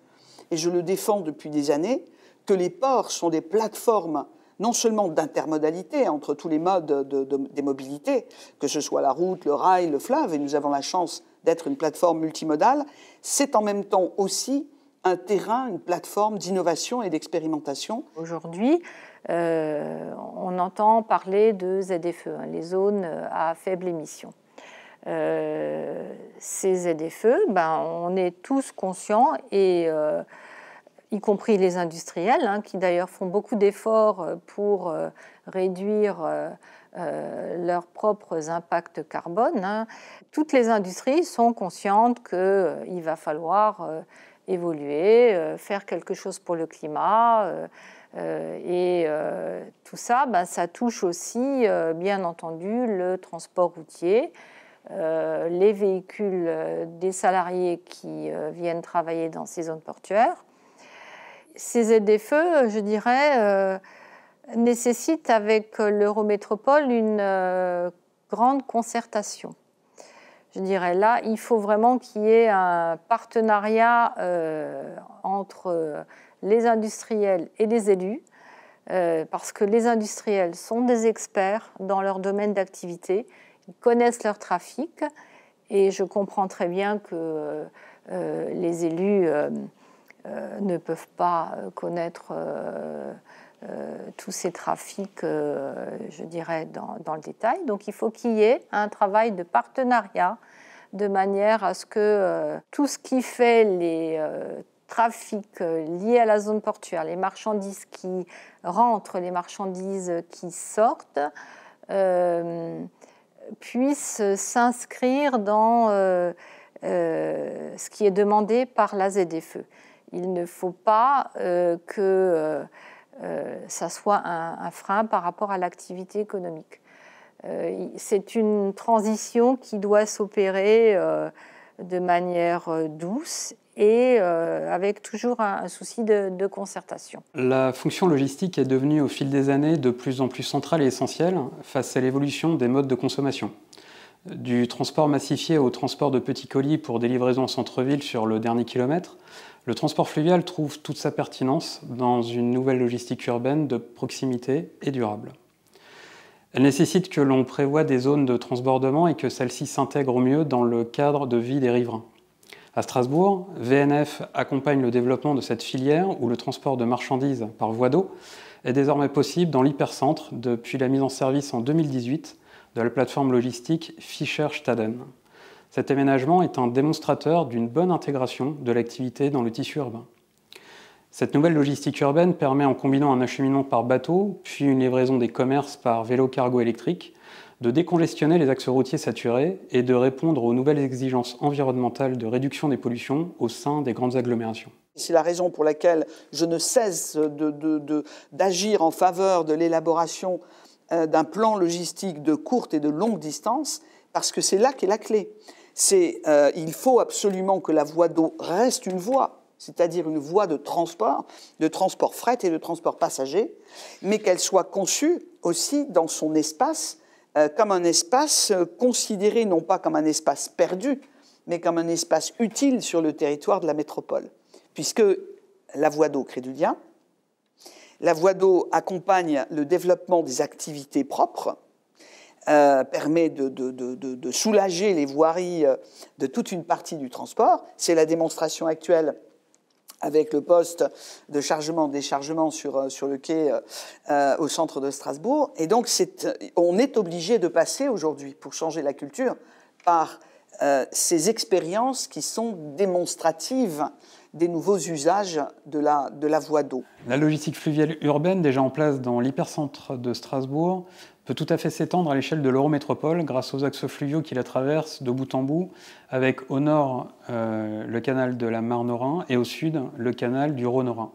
et je le défends depuis des années, que les ports sont des plateformes non seulement d'intermodalité entre tous les modes des mobilités, que ce soit la route, le rail, le fleuve, et nous avons la chance d'être une plateforme multimodale, c'est en même temps aussi un terrain, une plateforme d'innovation et d'expérimentation. Aujourd'hui, on entend parler de ZFE, les zones à faible émission. Ces ZFE, on est tous conscients, et y compris les industriels, qui d'ailleurs font beaucoup d'efforts pour réduire leurs propres impacts carbone. Toutes les industries sont conscientes qu'il va falloir évoluer, faire quelque chose pour le climat. Et tout ça, ça touche aussi, bien entendu, le transport routier, les véhicules des salariés qui viennent travailler dans ces zones portuaires. Ces ZFE, je dirais, nécessitent avec l'Eurométropole une grande concertation. Je dirais là, il faut vraiment qu'il y ait un partenariat entre les industriels et les élus, parce que les industriels sont des experts dans leur domaine d'activité, ils connaissent leur trafic, et je comprends très bien que les élus ne peuvent pas connaître tous ces trafics, je dirais, dans le détail. Donc il faut qu'il y ait un travail de partenariat, de manière à ce que tout ce qui fait les trafics liés à la zone portuaire, les marchandises qui rentrent, les marchandises qui sortent, puissent s'inscrire dans ce qui est demandé par la ZFE. Il ne faut pas que ça soit un frein par rapport à l'activité économique. C'est une transition qui doit s'opérer de manière douce et avec toujours un souci de concertation. La fonction logistique est devenue au fil des années de plus en plus centrale et essentielle face à l'évolution des modes de consommation. Du transport massifié au transport de petits colis pour des livraisons en centre-ville sur le dernier kilomètre, le transport fluvial trouve toute sa pertinence dans une nouvelle logistique urbaine de proximité et durable. Elle nécessite que l'on prévoie des zones de transbordement et que celles-ci s'intègrent au mieux dans le cadre de vie des riverains. À Strasbourg, VNF accompagne le développement de cette filière où le transport de marchandises par voie d'eau est désormais possible dans l'hypercentre depuis la mise en service en 2018 de la plateforme logistique Fischer-Staden. Cet aménagement est un démonstrateur d'une bonne intégration de l'activité dans le tissu urbain. Cette nouvelle logistique urbaine permet, en combinant un acheminement par bateau, puis une livraison des commerces par vélo-cargo électrique, de décongestionner les axes routiers saturés et de répondre aux nouvelles exigences environnementales de réduction des pollutions au sein des grandes agglomérations. C'est la raison pour laquelle je ne cesse d'agir en faveur de l'élaboration d'un plan logistique de courte et de longue distance, parce que c'est là qu'est la clé. Il faut absolument que la voie d'eau reste une voie, c'est-à-dire une voie de transport fret et de transport passager, mais qu'elle soit conçue aussi dans son espace comme un espace considéré non pas comme un espace perdu, mais comme un espace utile sur le territoire de la métropole. Puisque la voie d'eau crée du lien, la voie d'eau accompagne le développement des activités propres, permet de soulager les voiries de toute une partie du transport. C'est la démonstration actuelle avec le poste de chargement-déchargement sur le quai au centre de Strasbourg. Et donc, on est obligé de passer aujourd'hui, pour changer la culture, par ces expériences qui sont démonstratives des nouveaux usages de la voie d'eau. La logistique fluviale urbaine, déjà en place dans l'hypercentre de Strasbourg, peut tout à fait s'étendre à l'échelle de l'Eurométropole grâce aux axes fluviaux qui la traversent de bout en bout, avec au nord le canal de la Marne-Rhin et au sud le canal du Rhône-Rhin.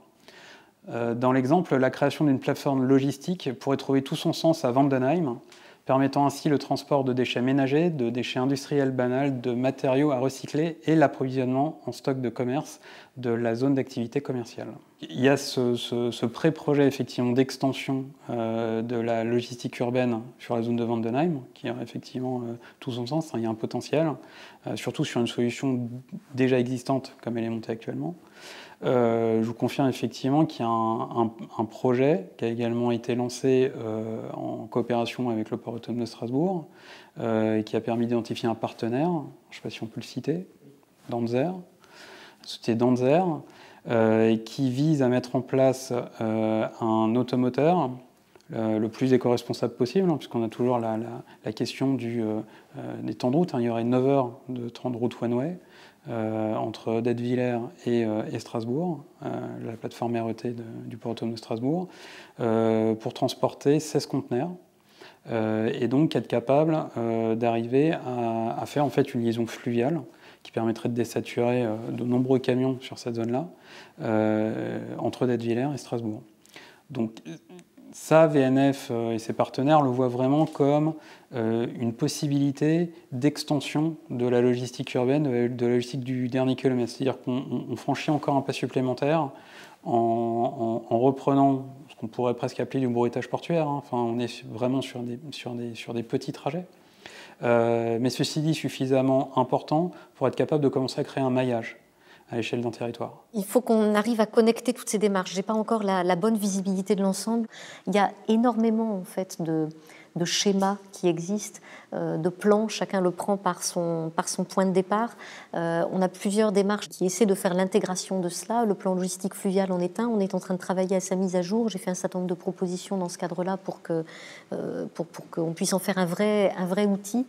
Dans l'exemple, la création d'une plateforme logistique pourrait trouver tout son sens à Wandenheim, permettant ainsi le transport de déchets ménagers, de déchets industriels banals, de matériaux à recycler et l'approvisionnement en stock de commerce de la zone d'activité commerciale. Il y a ce pré-projet effectivement d'extension de la logistique urbaine sur la zone de Wandenheim, qui a effectivement tout son sens. Il y a un potentiel, surtout sur une solution déjà existante comme elle est montée actuellement. Je vous confirme effectivement qu'il y a un projet qui a également été lancé en coopération avec le port autonome de Strasbourg et qui a permis d'identifier un partenaire, je ne sais pas si on peut le citer, Danzer, c'était Danzer, qui vise à mettre en place un automoteur le plus éco-responsable possible, hein, puisqu'on a toujours la question des temps de route. Hein. Il y aurait 9 heures de temps de route one-way entre D'Hautevillers et Strasbourg, la plateforme RET du port autonome de Strasbourg, pour transporter 16 conteneurs. Et donc être capable d'arriver à faire en fait une liaison fluviale qui permettrait de désaturer de nombreux camions sur cette zone-là, entre D'Hautevillers et Strasbourg. Donc ça, VNF et ses partenaires le voient vraiment comme une possibilité d'extension de la logistique urbaine, de la logistique du dernier kilomètre. C'est-à-dire qu'on franchit encore un pas supplémentaire en reprenant ce qu'on pourrait presque appeler du bruitage portuaire. Hein. Enfin, on est vraiment sur des petits trajets. Mais ceci dit, suffisamment important pour être capable de commencer à créer un maillage à l'échelle d'un territoire. Il faut qu'on arrive à connecter toutes ces démarches. Je n'ai pas encore la bonne visibilité de l'ensemble. Il y a énormément en fait, de schémas qui existent, de plans, chacun le prend par son point de départ. On a plusieurs démarches qui essaient de faire l'intégration de cela. Le plan logistique fluvial en est un. On est en train de travailler à sa mise à jour. J'ai fait un certain nombre de propositions dans ce cadre-là pour qu'on puisse en faire un vrai outil.